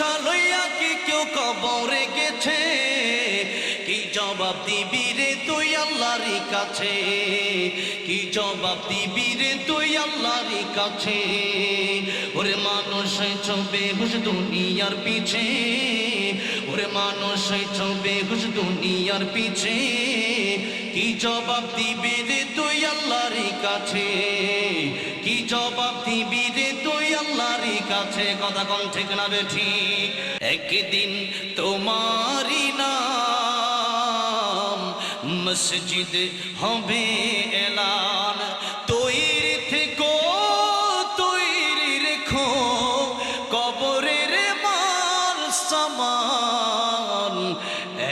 পয়সা লইয়া কি কেউ কবরে গেছে? কি জবাব দিবি রে তুই আল্লাহর কাছে? কি জবাব দিবি রে তুই আল্লাহর কাছে? ওরে মানুষ ছবে হুশ দুনিয়ার পিছে, ওরে মানুষ ছবে হুশ দুনিয়ার পিছে। কি জবাব দিবি রে তুই আল্লাহর কাছে? কি জবাব দিবি রে তুই আল্লাহর কাছে? কথা কোন ঠিক না বেঠিক? একদিন তোমারই নাম মসজিদ হবে এলান, তৈরি থেকো তৈরি রেখো কবরের মাল সামান।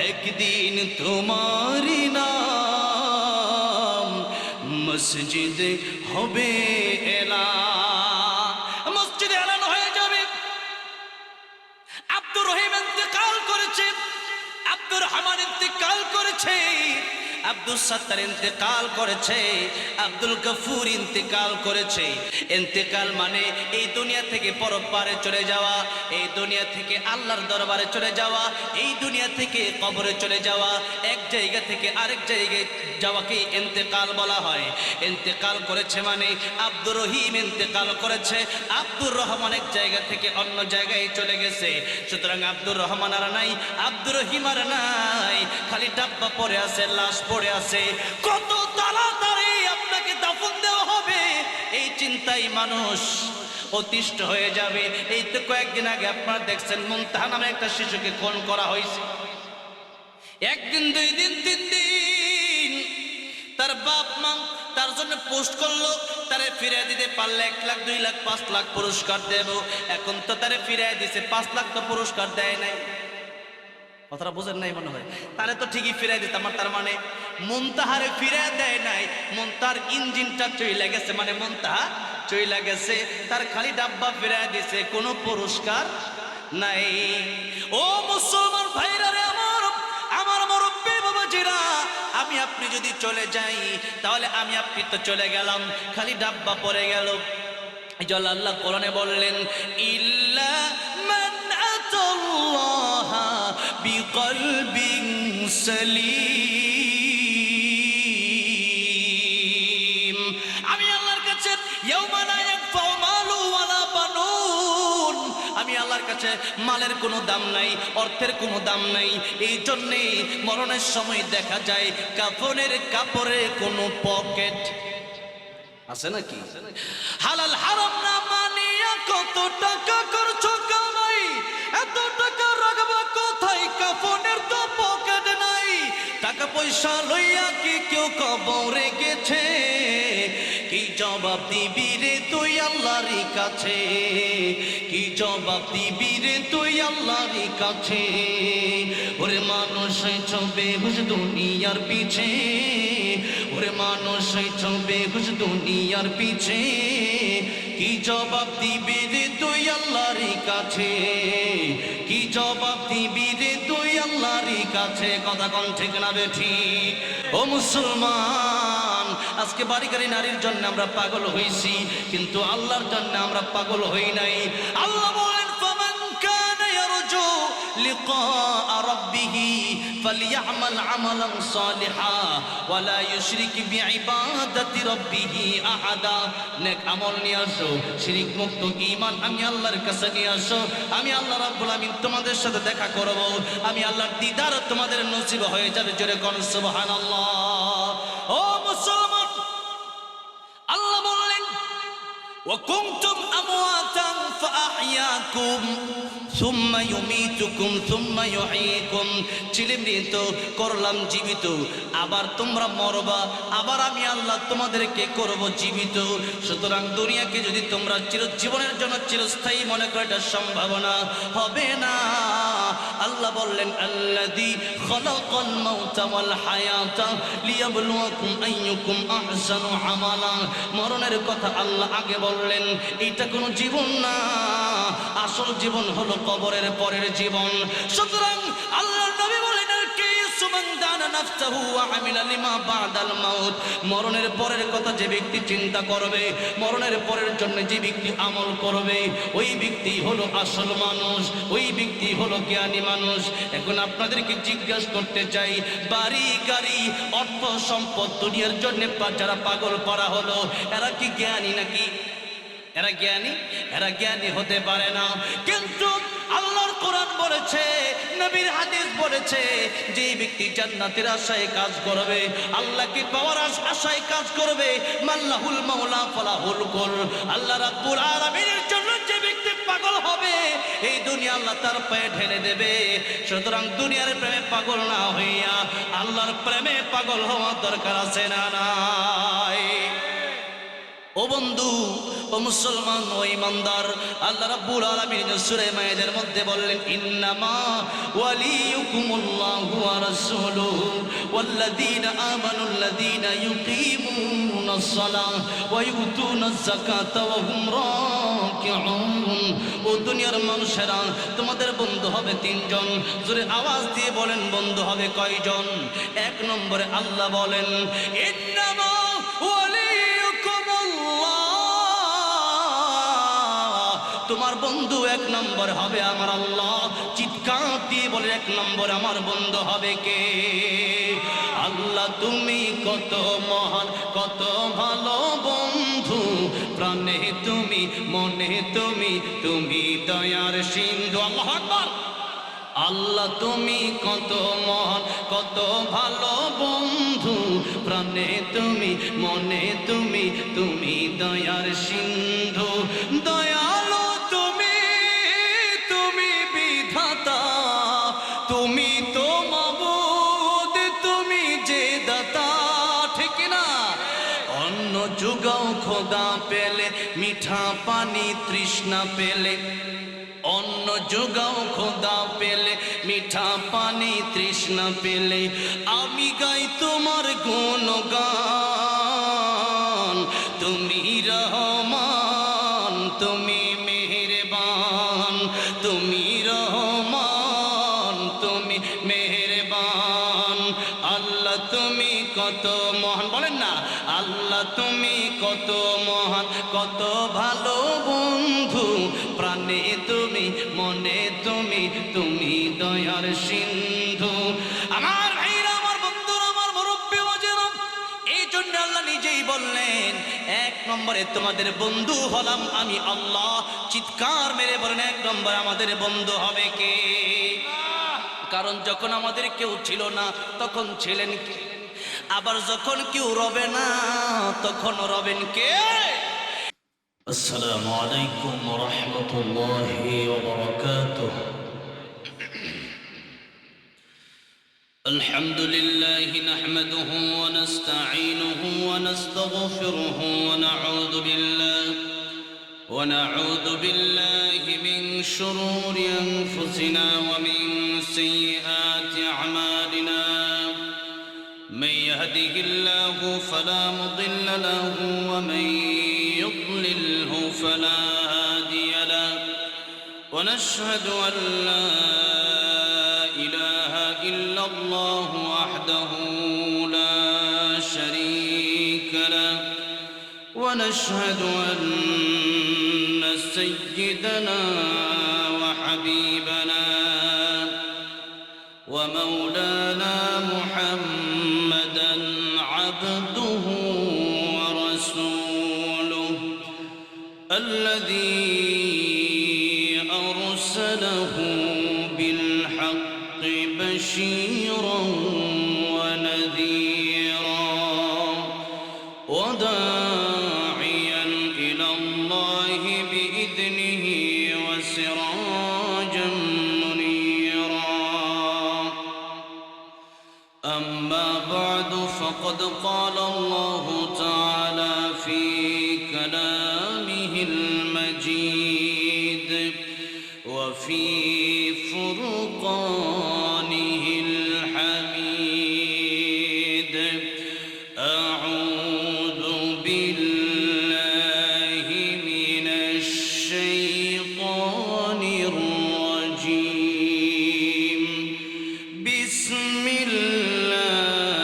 একদিন তোমারই নাম মসজিদ হবে এলান। মসজিদে এলান হয়ে যাবে। আব্দুর রহিম ইন্তেকাল করেছে, আব্দুর রহমান ইন্তেকাল করেছে, আব্দুল সত্তার ইন্তেকাল করেছে, আব্দুল গফুর ইন্তেকাল করেছে। ইন্তেকাল মানে এই দুনিয়া থেকে পরপারে চলে যাওয়া, এই দুনিয়া থেকে আল্লাহর দরবারে চলে যাওয়া, এই দুনিয়া থেকে কবরে চলে যাওয়া, এক জায়গা থেকে আরেক জায়গায় যাওয়াকে ইন্তেকাল বলা হয়। ইন্তেকাল করেছে মানে আব্দুর রহিম ইন্তেকাল করেছে, আব্দুর রহমান এক জায়গা থেকে অন্য জায়গায় চলে গেছে। সুতরাং আব্দুর রহমান আর নাই, আব্দুর রহিম আর নাই, খালি ডাব্বা পড়ে আছে, লাশ পড়ে আছে। কত তাড়াতাড়ি আপনাকে দাফন দেওয়া হবে এই চিন্তায় মানুষ অতিষ্ঠ হয়ে যাবে। এই তো কয়েকদিন আগে আপনারা দেখছেন মুনতাহা নামে একটা শিশুকে খুন করা হয়েছে। একদিন, দুই দিন, তিন দিন তার বাপ মা তার জন্য পোস্ট করলো, তারে ফিরিয়ে দিতে পারলে 1 লাখ, 2 লাখ, 5 লাখ পুরস্কার দেব। এখন তো তারে ফিরিয়ে দিছে, 5 লাখ তো পুরস্কার দেয় নাই। কথাটা বোঝেন নাই মনে হয়? তাহলে তো ঠিকই ফিরাই দিতাম। তার মানে মুনতাহারে ফিরাই দেয় নাই, মুনতাহার ইঞ্জিনটা চইলা গেছে, মানে মুনতাহা চইলা গেছে, তার খালি ডাব্বা ফিরাই দিছে, কোনো পুরস্কার নাই। ও মুসলমান ভাইরা রে আমার, আমার মুরব্বি বাবাজিরা, আমি আপনি যদি চলে যাই তাহলে আমি আপনি তো চলে গেলাম, খালি ডাব্বা পড়ে গেল। এই জন্য আল্লাহ কোরআনে বললেন, ইল্লা মান আতাল্লাহ বিকলবিন সালিম। আমি আল্লাহর কাছে ইয়াউমা লা ইয়ানফাউ মালু ওয়ালা বানুন, আমি আল্লাহর কাছে মালের কোনো দাম নাই, অর্থের কোনো দাম নাই। এই জন্যে মরণের সময় দেখা যায় কাফনের কাপড়ে কোনো পকেট আছে নাকি? হালাল হারাম না মানিয়া কত টাকা করছো কামাই, এত টাকা রাখবা কোথায়? কাফনের তো পকেট নাই। টাকা পয়সা লইয়া কি কেউ কবরে গেছে? কি জবাব দিবি রে তুই আল্লাহর কাছে? কি জবাব দিবি রে তুই আল্লাহর কাছে? ওরে মানুষ ছবে হুশ দুনিয়ার পিছে, ওরে মানুষ ছবে হুশ দুনিয়ার পিছে। কি জবাব দিবি রে তুই আল্লাহর কাছে? কি জবাব দিবি রে তুই আল্লাহর কাছে? কথা কোন ঠিক না বেঠিক? ও মুসলমান, আজকে বাড়ি গাড়ি নারীর জন্য আমরা পাগল হইছি, কিন্তু আল্লাহর জন্য আমরা পাগল হই নাই। আল্লাহ বলেন, ফামান কানা ইয়ারজু লিকা রাব্বিহি ফালইআমাল আমালান সালিহা ওয়া লা ইউশরিক বিইবাদাতি রাব্বিহি আহাদা। নেক আমল নিয়ে আসো, শিরক মুক্ত ঈমান আমি আল্লাহর কাছে নিয়ে আসো। আমি আল্লাহ রাব্বুল আমিন তোমাদের সাথে দেখা করব, আমি আল্লাহর দিদার তোমাদের নসিব হয়ে যাবে। জোরে কোন সুবহানাল্লাহ। ও মুসলমান, আল্লাহ বললেন, ওয়া কুনতুম আমওয়াতান ফাআহইয়াকুম সুম্মা ইউমীতুকুম সুম্মা ইউহয়ীকুম। চিরমৃত করলাম জীবিত, আবার তোমরা মরবা, আবার আমি আল্লাহ তোমাদেরকে করব জীবিত। সুতরাং দুনিয়াকে যদি তোমরা চিরজীবনের জন্য চিরস্থায়ী মনে করো, এটা সম্ভাবনা হবে না। আল্লাহ বললেন, আল্লাযী খালাকাল মাউতা ওয়াল হায়াতা লিয়াবলুয়াকুম আইয়ুকুম আহসানু আমালা। মরণের কথা আল্লাহ আগে বললেন, এটা কোনো জীবন না, আসল জীবন হলো কবরের পরের জীবন। সুতরাং আল্লাহর নবী বলেন, কে সুমান দানা নাফসাহু ওয়া আমিলা লিমা বাদাল মাউত। মরণের পরের কথা যে ব্যক্তি চিন্তা করবে, মরণের পরের জন্য যে ব্যক্তি আমল করবে, ওই ব্যক্তি হলো আসল মানুষ, ওই ব্যক্তি হলো জ্ঞানী মানুষ। এখন আপনাদেরকে জিজ্ঞাসা করতে চাই, বাড়ি গাড়ি অর্থ সম্পদ দুনিয়ার জন্য যারা পাগল করা হলো, এরা কি জ্ঞানী নাকি? এরা জ্ঞানী? এরা জ্ঞানী হতে পারে না। কিন্তু আল্লাহর কোরআন বলেছে, নবীর হাদিস বলেছে, যে ব্যক্তি জান্নাতের আশায় কাজ করবে, আল্লাহকে পাওয়ার আশায় কাজ করবে, মাল্লাহুল মাওলা ফালাহুল কুল, আল্লাহ রাব্বুল আলামিনের জন্য যে ব্যক্তি পাগল হবে, এই দুনিয়া আল্লাহ তার পায়ে ঢেলে দেবে। সুতরাং দুনিয়ার প্রেমে পাগল না হইয়া আল্লাহর প্রেমে পাগল হওয়ার দরকার আছে না নাই? ও বন্ধু, ও মুসলমান, ও ইমানদার, আল্লাহ রাব্বুল আলামিন সূরা মায়েদার মধ্যে বললেন, ইন্নামা ওয়ালিয়ুকুমুল্লাহু ওয়া রাসূলুহু ওয়াল্লাযীনা আমানুল্লাযীনা ইউকিমুনাস সালাহ ওয়া ইউতুনাজ যাকাতা ওয়া হুম রাকিউন। ও দুনিয়ার মানুষেরা, তোমাদের বন্ধু হবে তিনজন। জোরে আওয়াজ দিয়ে বলেন, বন্ধু হবে কয়জন? এক নম্বরে আল্লাহ বলেন, ইন্নামা তোমার বন্ধু এক নম্বর হবে আমার আল্লাহ। চিৎকার দিয়ে বলে, এক নম্বর আমার বন্ধু হবে কে? আল্লাহ তুমি কত মহান, কত ভালো বন্ধু, প্রাণে তুমি, মনে তুমি, তুমি দয়ার সিন্ধু। আল্লাহু আকবার। আল্লাহ তুমি কত মহান, কত ভালো বন্ধু, প্রাণে তুমি, মনে তুমি, তুমি দয়ার সিন্ধু। দয়ালু তুমি, তুমি বিধাতা, তুমি তো মাবুদ, তুমি যে দাতা, ঠিক না? অন্ন যুগাও খোদা পেলে, মিঠা পানি তৃষ্ণা পেলে, অন্ন যোগাও খোদা পেলে, মিঠা পানি তৃষ্ণা পেলে, আমি গাই তোমার গুণগান। তুমি রহমান, তুমি মেহেরবান, তুমি রহমান, তুমি মেহেরবান। আল্লাহ তুমি কত মহান, বলেন না, আল্লাহ তুমি কত মহান, কত ভালো বন্ধু, প্রাণে তুমি, মনে তুমি, তুমি দয়ার সিন্ধু। আমার ভাইরা, আমার বন্ধুরা, আমার মুরব্বী ওয়াজেরা, এই জন্য আল্লাহ নিজেই বললেন, এক নম্বরে তোমাদের বন্ধু হলাম আমি আল্লাহ। চিৎকার মেরে বলেন, এক নম্বরে আমাদের বন্ধু হবে কে? কারণ যখন আমাদের কেউ ছিল না, তখন ছিলেন কে? আবার যখন কেউ রবে না, তখন রবেন কে? আসসালামু আলাইকুম ওয়া রাহমাতুল্লাহি ওয়া বারাকাতুহু। আলহামদুলিল্লাহি নাহমাদুহু ওয়া নাস্তাঈনুহু ওয়া নাস্তাগফিরুহু ওয়া নাউযু বিল্লাহি মিন শুরুরি আনফুসিনা ওয়া মিন সাইয়্যাতি আমালিনা। من يهده الله فلا مضل له ومن يضلله فلا هادي له ونشهد أن لا إله إلا الله وحده لا شريك له ونشهد أن سيدنا وحبيبنا ومولانا محمدا عبده ورسوله الذي أرسله بالحق بشيرا ونذيرا وداعيا إلى الله بإذنه وسراجا أما بعد فقد قال الله تعالى في كلامه المجيد وفي فرقانه الحميد أعوذ بالله من الشيطان الرجيم بسم الله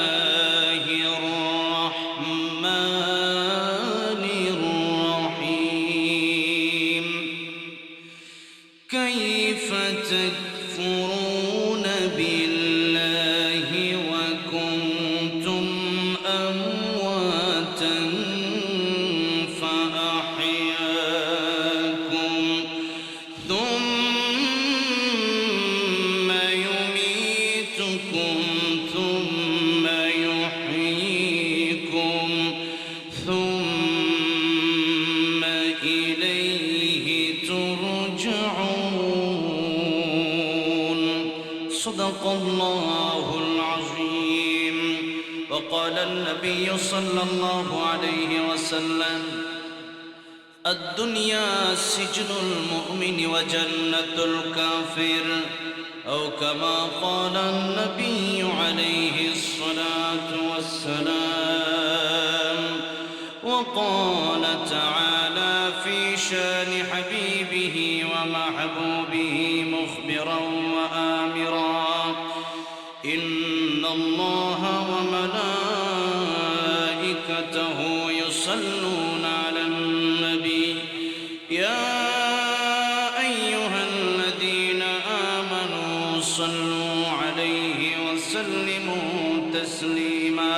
وقال النبي صلى الله عليه وسلم الدنيا سجن المؤمن وجنة الكافر أو كما قال النبي عليه الصلاة والسلام وقال تعالى في شان حبيبه ومحبوبه مخبرا وآمرا إن الله وملائكته يصلون على النبي يا أيها الذين آمنوا صلوا عليه وسلموا تسليما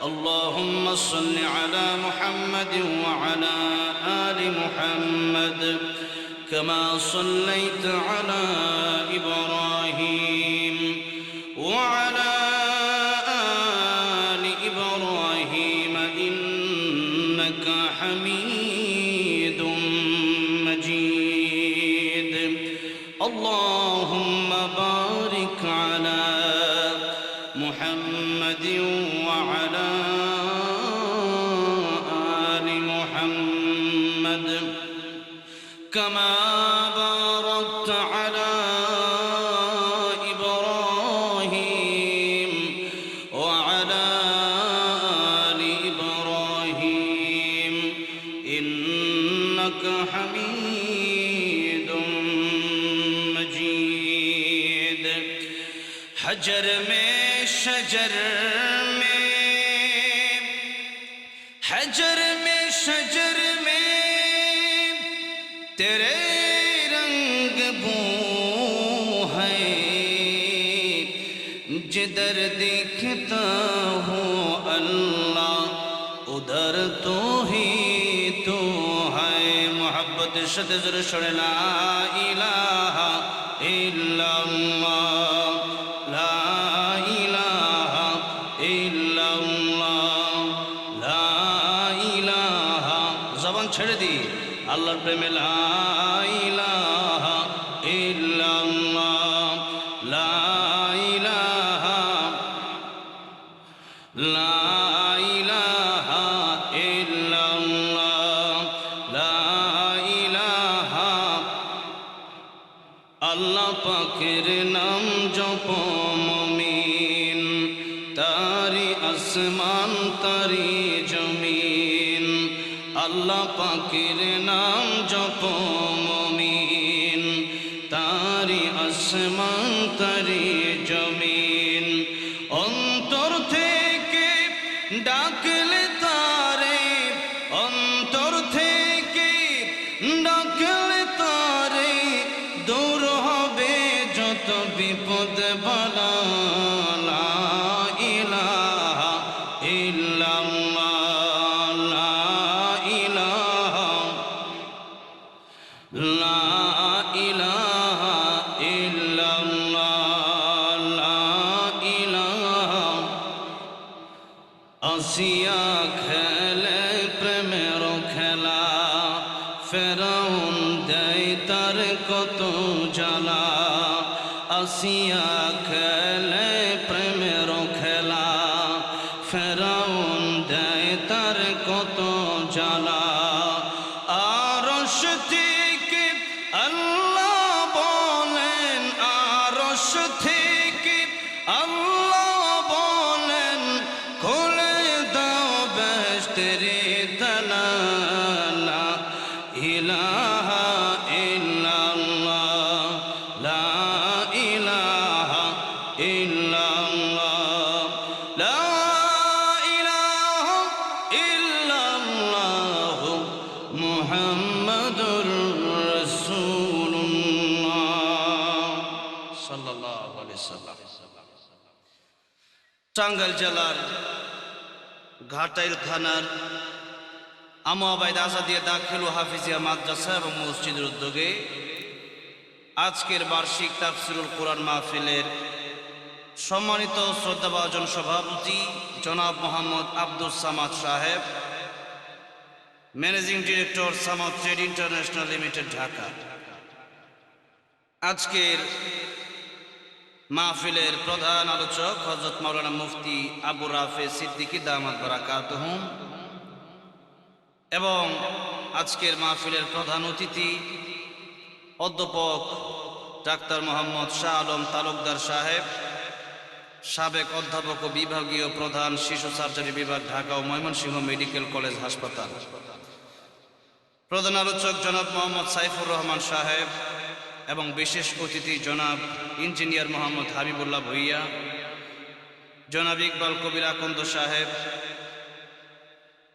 اللهم صل على محمد وعلى آل محمد كما صليت على إبراهيم وعلى آل إبراهيم إنك حميد مجيد اللهم بارك على محمد وعلى آل محمد كما باركت على إبراهيم وعلى آل إبراهيم إنك حميد مجيد حجر میں شجر میں حجر میں شجر میں تیرے رنگ بو ہے جدھر دیکھتا ہوں اللہ ادھر تو ہی تو ہے محبت شد زر شڑ لا الہ الا اللہ لا الہ الا اللہ لا الہ زبان چھڑ دی আল্লাহর প্রেমে লা ইলাহা ইল্লাল্লাহ লা ইলাহা ইল্লাল্লাহ লা ইলাহা আল্লাহ পাকের নাম জপো মুমিন তারি আসমান তারি জমিন আল্লাহ পাকের নাম জপো মুমিন তারি আসমান তারি জমিন অন্তর থেকে ডাকলে তারে অন্তর থেকে ডাকলে তারে দূর হবে যত বিপদ বালা লা ইলাহা ইল্লাল্লাহ লা ইলাহা ইল্লাল্লাহ লা ইলাহা আসিয়া খেলে প্রেমের খেলা ফেরাউন দেয় তার কত জ্বালা আসিয়া খেলে প্রেমের খেলা ফেরাউন দেয় তার কত জ্বালা আরশ থেকে আল্লাহ বলেন আরশ থেকে আল্লাহ বলেন খুলে দাও বেহেশতের তালা লা ইলাহা ইল্লাল্লাহ লা ইলাহা ইল্লাল্লাহ লা ইলাহা ইল্লাল্লাহ মুহাম্মাদুর রাসূলুল্লাহ সাল্লাল্লাহু আলাইহি সাল্লাম। টাঙ্গাইল জেলার ঘাটাইল থানার আমু আবাইদ আজাদিয়া দাখিল ও হাফিজিয়া মাদ্রাসা এবং মসজিদের উদ্যোগে আজকের বার্ষিক তাফসিরুল কোরআন মাহফিলের সম্মানিত শ্রদ্ধাভাজন সভাপতি জনাব মোহাম্মদ আব্দুস সামাদ সাহেব, managing director Samad trade international limited Dhaka. আজকের মাহফিলের প্রধান আলোচক হযরত মাওলানা মুফতি আবু রাফে সিদ্দিকী দামাত বারাকাতুহুম এবং আজকের মাহফিলের প্রধান অতিথি অধ্যাপক ডাক্তার মোহাম্মদ শাহ আলম তালুকদার সাহেব, সাবেক অধ্যাপক ও বিভাগীয় প্রধান শিশু সার্জারি বিভাগ, ঢাকা ও ময়মনসিংহ মেডিকেল কলেজ হাসপাতাল। প্রধান আলোচক জনাব মোহাম্মদ সাইফুর রহমান সাহেব এবং বিশেষ অতিথি জনাব ইঞ্জিনিয়ার মোহাম্মদ হাবিবুল্লাহ ভুইয়া, জনাব ইকবাল কবির আকন্দ সাহেব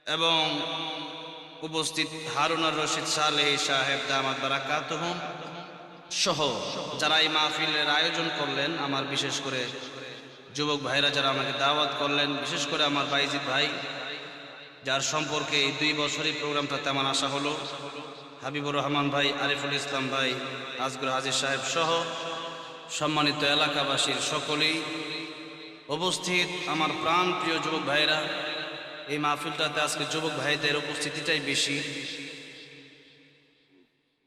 এবং উপস্থিত হারুনার রশিদ সালেহী সাহেব দামাত বারাকাতুহুম সহ যারা এই মাহফিলের আয়োজন করলেন, আমার বিশেষ করে যুবক ভাইরা যারা আমাকে দাওয়াত করলেন, বিশেষ করে আমার বাইজিদ ভাই যার সম্পর্কে এই 2 বছরই প্রোগ্রামটাতে আমার আশা হলো, হাবিবুর রহমান ভাই, আরিফুল ইসলাম ভাই, আজগর হাজির সাহেব সহ সম্মানিত এলাকাবাসীর সকলেই উপস্থিত আমার প্রাণ প্রিয় যুবক ভাইরা। এই মাহফিলটাতে আজকে যুবক ভাইদের উপস্থিতিটাই বেশি।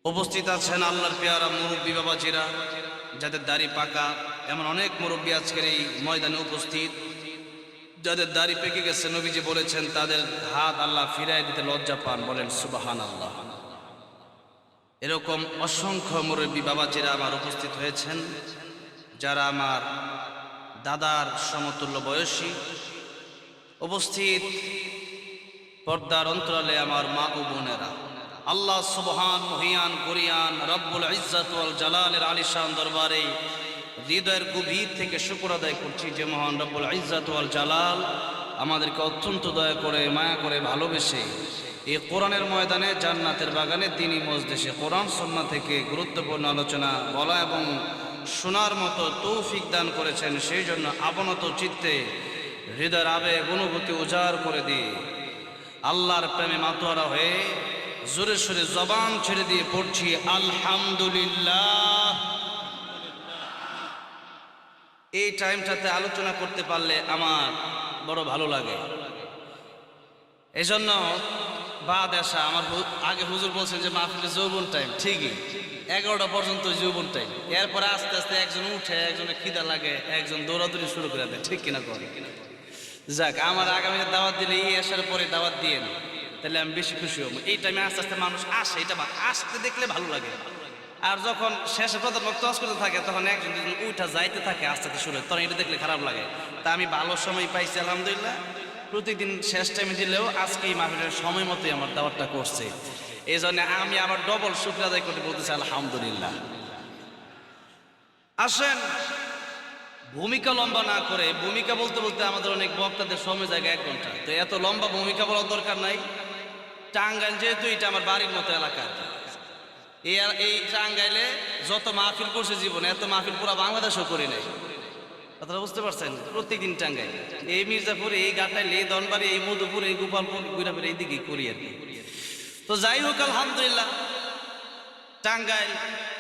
উপস্থিত আছেন আল্লাহর পেয়ারা মুরব্বী বাবাজিরা, যাদের দাড়ি পাকা, এমন অনেক মুরব্বী আজকের এই ময়দানে উপস্থিত, যাদের দাড়ি পেকে গেছে নবীজি বলেছেন তাদের হাত আল্লাহ ফিরাই দিতে লজ্জা পান, বলেন সুবহানাল্লাহ। এরকম অসংখ্য মুরব্বী বাবাজিরা আমার উপস্থিত হয়েছেন, যারা আমার দাদার সমতুল্য বয়সী। উপস্থিত পর্দার অন্তরালে আমার মা ও বোনেরা, আল্লাহ সুবহান মহিয়ান কুরিয়ান রব্বুল ইজ্জত ওয়াল জালালের আলিশান দরবারে হৃদয়ের গভীর থেকে শুকর আদায় করছি যে মহান রব্বুল ইজ্জত ওয়াল জালাল আমাদেরকে অত্যন্ত দয়া করে, মায়া করে, ভালোবেসে এই কোরআনের ময়দানে, জান্নাতের বাগানে, দ্বীনি মজলিসে কোরআন সুন্নাহ থেকে গুরুত্বপূর্ণ আলোচনা বলা এবং শোনার মতো তৌফিক দান করেছেন। সেই জন্য আবনত চিত্তে হৃদয়ের আবেগ অনুভূতি উজাড় করে দিয়ে আল্লাহর প্রেমে মাতোয়ারা হয়ে জোরে সোরে জবান ছেড়ে দিয়ে পড়ছি আলহামদুলিল্লাহ। এই টাইমটাতে আলোচনা করতে পারলে আমার বড় ভালো লাগে। এজন্য বাদ আসা, আমার আগে হুজুর বলছেন যে মাহফিলে যৌবন টাইম, ঠিকই 11টা পর্যন্ত যৌবন টাইম, এরপরে আস্তে আস্তে একজন উঠে, একজনের খিদা লাগে, একজন দৌড়াদৌড়ি শুরু করে দেয়, ঠিক কিনা করে? যাক, আমার আগামীতে দাওয়াত দিলে এই আসার পরে দাওয়াত দিয়ে না, তাহলে আমি বেশি খুশি হব। এই টাইমে আস্তে আস্তে মানুষ আসে, এটা আসতে দেখলে ভালো লাগে। আর যখন শেষে প্রথম বক্তব্য করতে থাকে তখন একজন দুজন উঠা যাইতে থাকে আস্তে আস্তে শুরু, তখন এটা দেখলে খারাপ লাগে। তা আমি ভালো সময় পাইছি আলহামদুলিল্লাহ। প্রতিদিন শেষ টাইমে দিলেও আজকে এই মাহফিলের সময় মতোই আমার দাওয়াতটা করছে। এই জন্য আমি আবার ডবল শুকর আদায় করতে বলতেছি আলহামদুলিল্লাহ। আসেন, ভূমিকা লম্বা না করে, ভূমিকা বলতে বলতে আমাদের অনেক বক্তাদের সময় জায়গা 1 ঘন্টা, তো এত লম্বা ভূমিকা বলার দরকার নাই। টাঙ্গাইল যেহেতু এটা আমার বাড়ির মতো এলাকা, এই টাঙ্গাইলে যত মাহফিল করছে জীবনে, এত মাহফিল পুরো বাংলাদেশও করি নাই। কথাটা বুঝতে পারছেন? প্রত্যেকদিন টাঙ্গাইল, এই মির্জাপুর, এই গাটাইল, এই ধনবাড়ি, এই মধুপুর, এই গোপালপুর, গুইরাপুর, এইদিকে করি আর কি। তো যাই হোক, আলহামদুলিল্লাহ, টাঙ্গাইল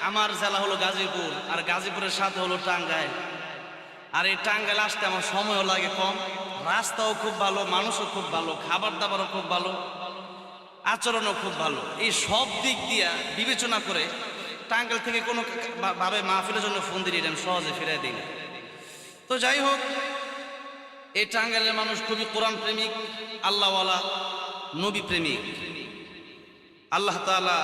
আমার জেলা হলো গাজীপুর, আর গাজীপুরের সাথে হলো টাঙ্গাইল। আর এই টাঙ্গাইল আসতে আমার সময়ও লাগে কম, রাস্তাও খুব ভালো, মানুষও খুব ভালো, খাবার দাবারও খুব ভালো, আচরণও খুব ভালো। এই সব দিক দিয়া বিবেচনা করে টাঙ্গাইল থেকে কোনো ভাবে মাহফিলের জন্য ফোন দিলে আমি সহজে ফিরাই দিই না। তো যাই হোক, এই টাঙ্গাইলের মানুষ খুবই কোরআন প্রেমিক, আল্লাহওয়ালা, নবী প্রেমিক। আল্লাহ তাআলা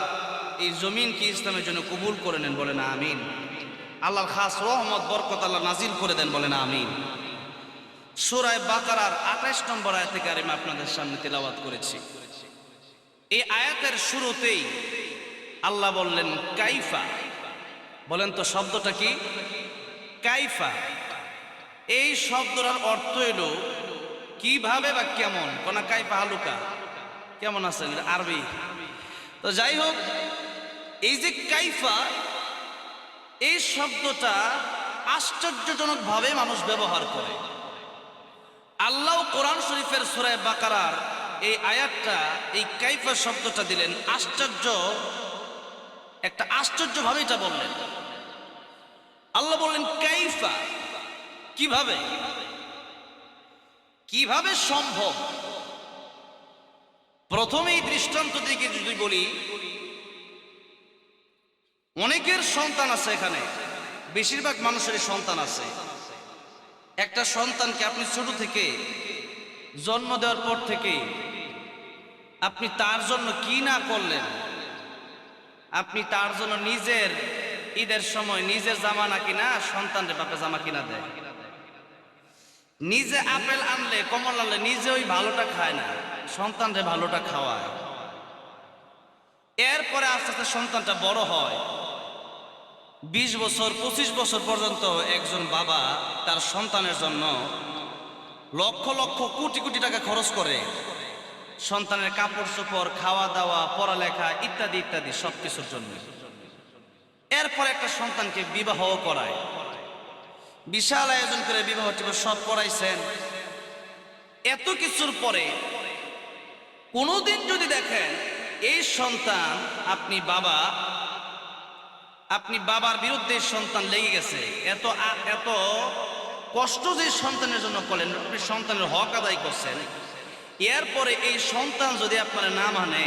এই জমিনকে ইসলামের জন্য কবুল করে নেন, বলেন আমিন। আল্লাহর খাস রহমত বরকত আল্লাহ নাজিল করে দেন, বলেন আমিন। সূরা বাকারার 28 নম্বর আয়াত থেকে আমি আপনাদের সামনে তেলাওয়াত করেছি। এই আয়াতের শুরুতেই আল্লাহ বললেন কাইফা। বলেন তো শব্দটা কি? কাইফা। এই শব্দটার অর্থ হলো কিভাবে বা কেমন, কোনা কাইফা হালুকা, কেমন আছেন, আরবি। তো যাই হোক, এই যে কাইফা, এই শব্দটা আশ্চর্যজনকভাবে মানুষ ব্যবহার করে। আল্লাহ কোরআন শরীফের সূরা বাকারার এই আয়াতটা, এই কাইফা শব্দটা দিলেন একটা আশ্চর্যভাবে এটা বললেন। আল্লাহ বললেন কাইফা, কিভাবে, কিভাবে সম্ভব। প্রথমেই দৃষ্টান্ত দিকে যদি বলি, অনেকের সন্তান আছে এখানে, বেশিরভাগ মানুষেরই সন্তান আছে। একটা সন্তানকে আপনি ছোট থেকে জন্ম দেওয়ার পর থেকে আপনি তার জন্য কি না করলেন, আপনি তার জন্য নিজের ঈদের সময় নিজের জামা না কিনা সন্তানের বাপে জামা কিনা দেয়, নিজে আপেল আনলে কমলা আনলে নিজে ওই ভালোটা খায় না, সন্তানরে ভালোটা খাওয়ায়। এরপরে আস্তে আস্তে সন্তানটা বড় হয়, 20 বছর 25 বছর পর্যন্ত একজন বাবা তার সন্তানের জন্য লক্ষ লক্ষ কোটি কোটি টাকা খরচ করে, সন্তানের কাপড় চোপড়, খাওয়া দাওয়া, পড়ালেখা ইত্যাদি ইত্যাদি সবকিছুর জন্য। এরপর একটা সন্তানকে বিবাহ করায়, বিশাল আয়োজন করে বিবাহ টিবাহ সব করাইছেন। এত কিছুর পরে কোনোদিন যদি দেখেন এই সন্তান আপনি বাবার বিরুদ্ধে সন্তান লেগে গেছে, এত কষ্ট যে সন্তানের জন্য করলেন, আপনি সন্তানের হক আদায় করছেন, এরপরে এই সন্তান যদি আপনার না মানে,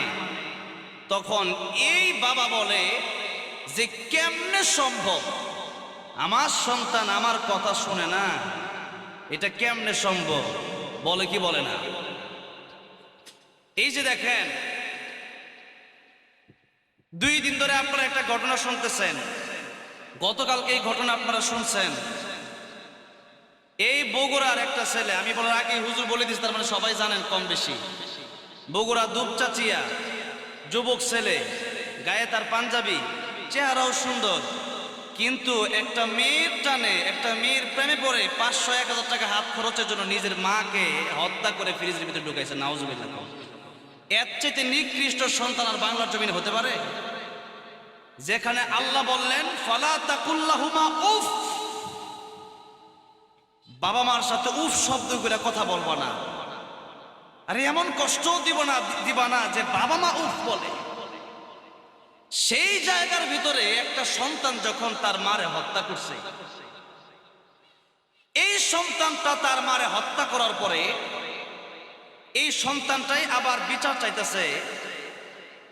তখন এই বাবা বলে যে কেমনে সম্ভব, আমার সন্তান আমার কথা শুনে না, এটা কেমনে সম্ভব, বলে কি বলে না? এই যে দেখেন 2 দিন ধরে আপনারা একটা ঘটনা শুনতেছেন, গতকালকে এই ঘটনা আপনারা শুনছেন। এই বগুড়ার একটা ছেলে, আমি বলার আগে হুজুর বলে দিচ্ছি, তার মানে সবাই জানেন কম বেশি। বগুড়া দুপচাচিয়া যুবক ছেলে, গায়ে তার পাঞ্জাবি, চেহারাও সুন্দর, কিন্তু একটা মেয়ের টানে, একটা মেয়ের প্রেমে পড়ে 500-1000 টাকা হাত খরচের জন্য নিজের মাকে হত্যা করে ফ্রিজের ভিতরে ঢুকাইছে। নাউজুবিল্লাহ। এর চাইতে নিকৃষ্ট সন্তান আর বাংলার জমিনে হতে পারে? যেখানে আল্লাহ বললেন ফালা তাকুল্লাহুমা উফ, বাবা মার সাথে উফ শব্দ করে কথা বলবো না। আরে এমন কষ্ট দিবা না যে বাবা মা উফ বলে। সেই জায়গার ভিতরে একটা সন্তান যখন তার মারে হত্যা করছে, এই সন্তানটা তার মারে হত্যা করার পরে এই সন্তানটাই আবার বিচার চাইতেছে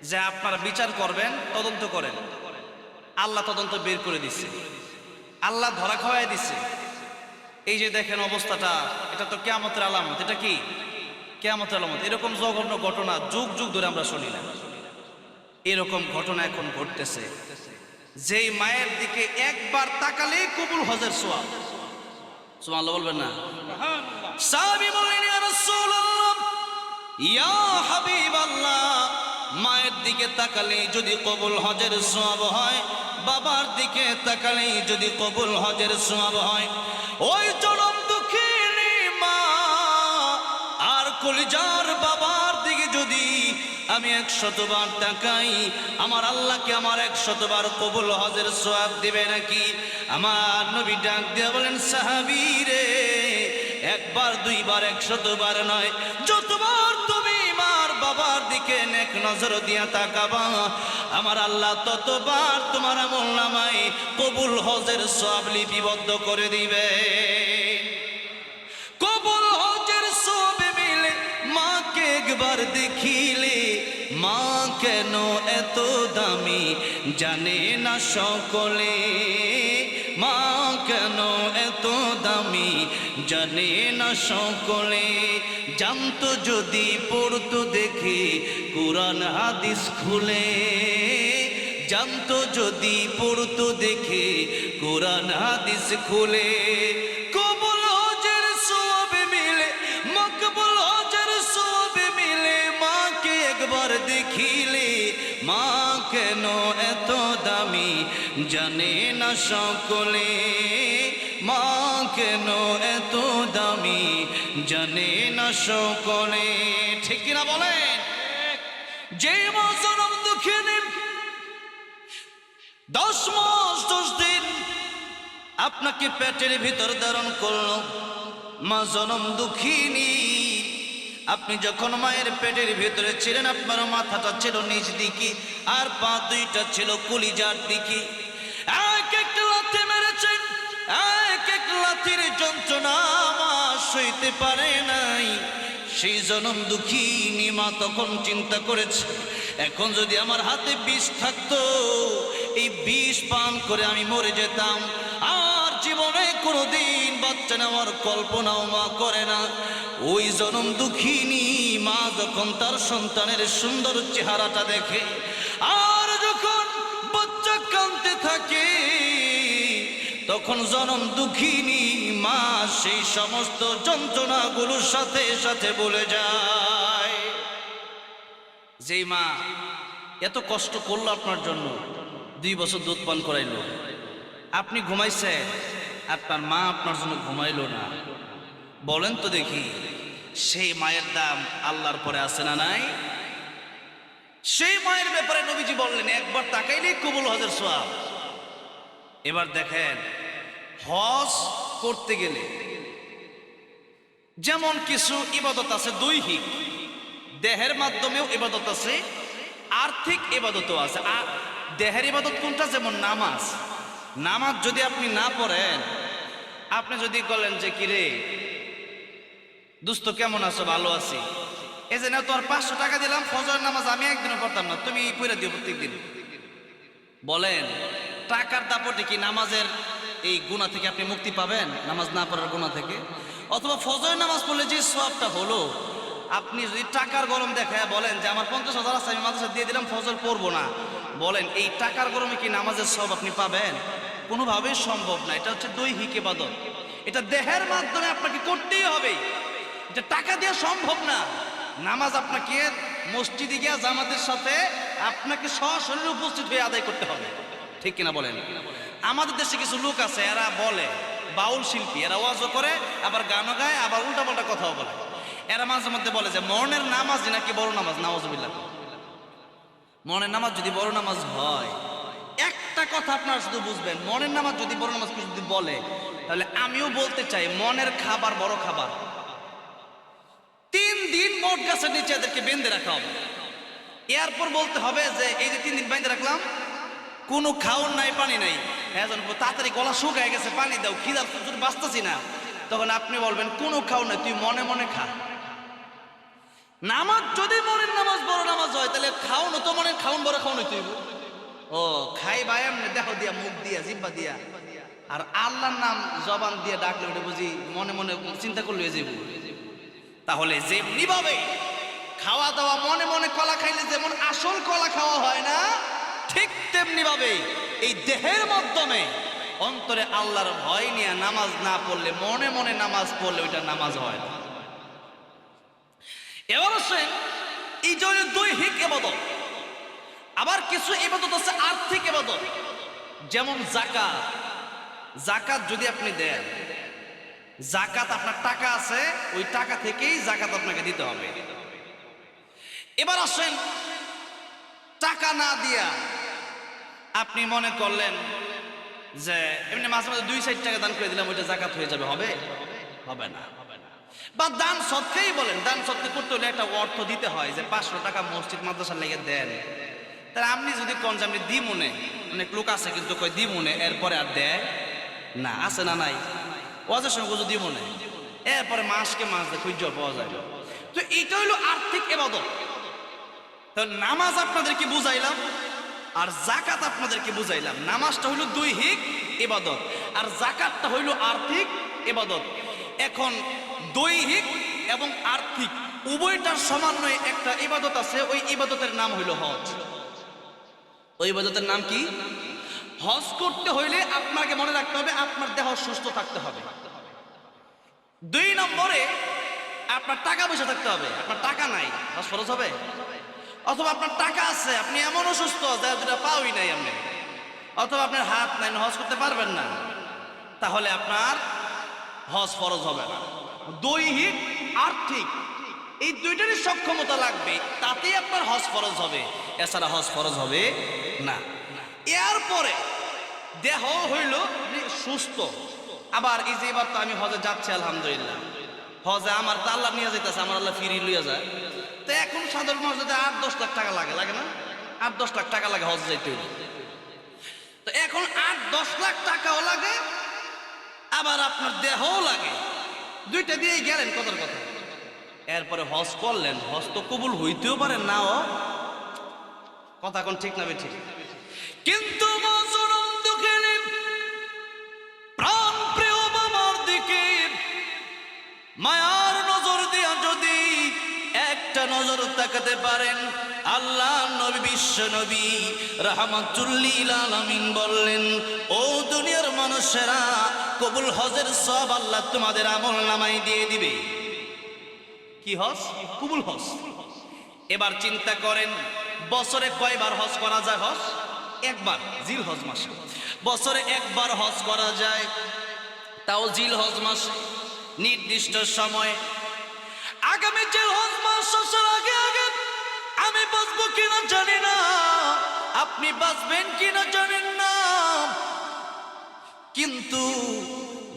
যে আপনারা বিচার করবেন, তদন্ত করেন। আল্লাহ তদন্ত বের করে দিচ্ছে, আল্লাহ ধরা খাওয়াই দিচ্ছে। এই যে দেখেন অবস্থাটা, এটা তো কিয়ামতের আলামত। এটা কি কিয়ামতের আলামত? এরকম জঘন্য ঘটনা যুগ যুগ ধরে আমরা শুনি না। এরকম ঘটনা এখন ঘটতেছে। যেই মায়ের দিকে একবার তাকালেই কবুল হজের সওয়াব। সুবহানাল্লাহ বলবেন না? সাহাবী বললেন ইয়া রাসূলুল্লাহ, ইয়া হাবিবাল্লাহ, মায়ের দিকে তাকালেই যদি কবুল হজের সওয়াব হয়, বাবার দিকে তাকালেই যদি কবুল হজের সওয়াব হয়, ওই জনম দুঃখিনী মা আর কলিজার বাবার দিকে যদি আমি 100 বার তাকাই, আমার আল্লাহকে আমার 100 বার কবুল হজের সওয়াব দিবে নাকি? আমার নবী ডাক দিয়ে বলেন, সাহাবী রে, 1 বার 2 বার 100 বার নয়, যতবার তুমি মার বাবার দিকে নেক নজর দিয়া তাকাবা, আমার আল্লাহ ততবার তোমার আমলনামায় কবুল হজের সওয়াব লিপিবদ্ধ করে দিবে। কবুল হজের সওয়াব মিলে মাকে একবার দেখিলে, মা কেন এত দামি জানে না সকলে, মা কেন এত দামি জানে না সকলে। জানতো যদি পড়তো দেখে কোরআন হাদিস খুলে, জানতো যদি পড়তো দেখে কোরআন হাদিস খুলে। কবুল হজের সওয়াব মিলে, মকবুল হজের সওয়াব মিলে, মাকে একবার দেখিলে, মা কেন এত দামি জানে না সকলে, মা কেন এত দামি জানে না সকলে। ঠিক কিনা বলেন? যে মা জনম দুঃখিনী 10 মাস 10 দিন আপনাকে পেটের ভিতর ধারণ করলো, মা জনম দুঃখিনী, আপনি যখন মায়ের পেটের ভিতরে ছিলেন, আপনার মাথাটা ছিল নিচ দিকে আর পা 2টা ছিল কলিজার দিকে। এক এক লাথি মেরেছেন, এক এক লাথির যন্ত্রণা মা সইতে পারে নাই। সেই জনম দুঃখিনী মা তখন চিন্তা করেছে, এখন যদি আমার হাতে বিষ থাকতো, এই বিষ পান করে আমি মরে যেতাম, কোনোদিন বাচ্চা নেওয়ার কল্পনাও মা করে না। ওই জনম দুঃখিনী মা যখন তার সন্তানের সুন্দর চেহারাটা দেখে, আর যখন বাচ্চা কাঁদতে থাকে, তখন জনম দুঃখিনী মা সেই সমস্ত যন্ত্রণাগুলোর সাথে সাথে বলে যায়। যেই মা এত কষ্ট করলো আপনার জন্য, 2 বছর দুধ পান করাইলো, আপনি ঘুমাইছে, আপনার মা আপনার জন্য ঘুমাইলো না, বলেন তো দেখি সেই মায়ের দাম আল্লাহর পরে আছে না নাই? সেই মায়ের ব্যাপারে নবীজি বললেন একবার তাকাইলেই কবুল হজের সওয়াব। এবার দেখেন, হজ করতে গেলে যেমন কিছু ইবাদত আছে দৈহিক, দেহের মাধ্যমেও ইবাদত আছে, আর্থিক ইবাদতও আছে। আর দেহের ইবাদত কোনটা? যেমন নামাজ। নামাজ যদি আপনি না পড়েন, আপনি যদি বলেন যে কিরে দোস্ত কেমন আছো? ভালো আছি, এই যে না তোর 500 টাকা দিলাম, ফজর নামাজ আমি একদিনও পড়তাম না, তুমি পড়ে দিও প্রত্যেক দিন। বলেন টাকার দাপটে কি নামাজের এই গুনাহ থেকে আপনি মুক্তি পাবেন? নামাজ না পড়ার গুনাহ থেকে? অথবা ফজর নামাজ পড়লে যে সওয়াবটা হলো, আপনি যদি টাকার গরম দেখায় বলেন যে আমার 50,000 আছে, আমি মাদ্রাসা দিয়ে দিলাম, ফজর পড়বো না, বলেন এই টাকার গরমে কি নামাজের সওয়াব আপনি পাবেন? কোনোভাবেই সম্ভব না। এটা হচ্ছে দৈহিক ইবাদত, এটা দেহের মাধ্যমে আপনাকে করতেই হবে, এটা টাকা দিয়ে সম্ভব না। নামাজ আপনাকে মসজিদে গিয়ে জামাতের সাথে আপনাকে সশরীরে উপস্থিত হয়ে আদায় করতে হবে, ঠিক কিনা বলেন? আমাদের দেশে কিছু লোক আছে, এরা বলে বাউল শিল্পী, এরা ওয়াজও করে, আবার গানও গায়, আবার উল্টাপাল্টা কথাও বলে। এরা মাঝে মধ্যে বলে যে মনের নামাজ নাকি বড় নামাজ। নাউজুবিল্লাহ। মনের নামাজ যদি বড় নামাজ হয়, একটা কথা আপনারা শুধু বুঝবেন, মনের নামাজ যদি বড় নামাজ যদি বলে, তাহলে আমিও বলতে চাই মনের খাবার বড় খাবার। 3 দিন মোট গাছের নিচে এদেরকে বেঁধে রাখা হবে। এরপর বলতে হবে যে এই যে 3 দিন বেঁধে রাখলাম, কোনো খাওয়ার নাই, পানি নাই, হ্যাঁ তাড়াতাড়ি গলা শুকায় গেছে, পানি দাও, খিদা যদি বাঁচতেছি না, তখন আপনি বলবেন কোনো খাওয়ার নাই, তুই মনে মনে খা। নামাজ যদি মনের নামাজ বড় নামাজ হয়, তাহলে খাওয়ানো তো মনে খাওয়ান বড় খাওয়ানো তুই। ও খাই ভাই এমনি দেহ দিয়া, মুখ দিয়া, জিব্বা দিয়া, আর আল্লাহর নাম জবান দিয়ে ডাকলে ওটা বুঝি মনে মনে চিন্তা করলে যাইব। তাহলে যেমনি ভাবে খাওয়া দাওয়া মনে মনে কলা খাইলে যেমন আসল কলা খাওয়া হয় না, ঠিক তেমনি ভাবে এই দেহের মাধ্যমে অন্তরে আল্লাহর ভয় নিয়ে নামাজ না পড়লে, মনে মনে নামাজ পড়লে ওইটা নামাজ হয় না। এবার আসেন এই জন্য দৈহিক ইবাদত, আবার কিছু ইবাদত আছে আর্থিক ইবাদত, যেমন যাকাত। যাকাত যদি আপনি দেন, যাকাত আপনার টাকা আছে, ওই টাকা থেকেই যাকাত আপনাকে দিতে হবে। এবার আসেন টাকা না দিয়া আপনি মনে করলেন যে এমনি মাঝে মাঝে 2-4 টাকা দান করে দিলাম, ওইটা যাকাত হয়ে যাবে, হবে? হবে না। বা দান সদকাই বলেন, দান সদকা করতে হলে একটা অর্থ দিতে হয়, যে 500 টাকা মসজিদ মাদ্রাসার লেগে দেন। তাহলে আপনি যদি কোন যে আপনি দি মনে, অনেক লোক আছে কিন্তু কই দি মনে, এরপরে আর দেয় না, আছে না নাই? ওয়াজের সঙ্গে যদি মনে, এরপরে মাসকে মাস দিয়ে খুঁজে পাওয়া যায়। তো এটা হইলো আর্থিক ইবাদত। তো নামাজ আপনাদেরকে বুঝাইলাম, আর যাকাত আপনাদেরকে বুঝাইলাম। নামাজটা হইল দৈহিক ইবাদত, আর যাকাতটা হইল আর্থিক ইবাদত। এখন দৈহিক এবং আর্থিক উভয়টার সমন্বয়ে একটা ইবাদত আছে, ওই ইবাদতের নাম হইল হজ। ওই ইবাদতের নাম কি? হজ করতে হইলে আপনাকে মনে রাখতে হবে আপনার দেহ সুস্থ থাকতে হবে। 2 নম্বরে আপনার টাকা পয়সা থাকতে হবে। আপনার টাকা নাই, হজ ফরজ হবে? অথবা আপনার টাকা আছে, আপনি এমন অসুস্থ যে দুটা পাওই নাই আপনি, অথবা আপনার হাত নাই, হজ করতে পারবেন না, তাহলে আপনার হজ ফরজ হবে না। দৈহিক আর্থিক এই দুইটারই সক্ষমতা লাগবে, তাতেই আপনার হজ ফরজ হবে, এছাড়া হজ ফরজ হবে না। এরপরে দেহ হইল সুস্থ। আবার এই যে এবার তো আমি হজে যাচ্ছি আলহামদুলিল্লাহ, হজে আমার তো আল্লাহ নিয়ে যাইতেছে, আমার আল্লাহ ফিরিয়ে লইয়া যায়। তো এখন সাধারণ মানুষ যদি 8-10 লাখ টাকা লাগে, লাগে না? 8-10 লাখ টাকা লাগে হজ যাইতে হইলে। তো এখন 8-10 লাখ টাকাও লাগে, আবার আপনার দেহও লাগে, দুইটা দিয়েই গেলেন কতর কথা। এরপরে হজ করলেন, হজ তো কবুল হইতেও পারে নাও, কথা কোন ঠিক না ঠিক? কিন্তু প্রাণ প্রিয় মায়ার নজর দিয়া যদি একটা নজর তাকাতে পারেন, আল্লাহ নবী বিশ্ব নবী রাহমাতুল লিল আলামিন বললেন, ও দুনিয়ার মানুষেরা, কবুল হজের সব আল্লাহ তোমাদের আমল নামায় দিয়ে দিবে। কি হজ? কবুল হজ। এবার চিন্তা করেন, বছরে কয়বার হজ করা যায়? হজ একবার, জিল হজ মাসে। বছরে একবার হজ করা যায়, তাও জিল হজ মাসে নির্দিষ্ট সময়ে। আগামী জিল হজ মাস শেষের আগে আগে আমি বাঁচবো কিনা জানি না, আপনি বাঁচবেন কিনা জানেন না, কিন্তু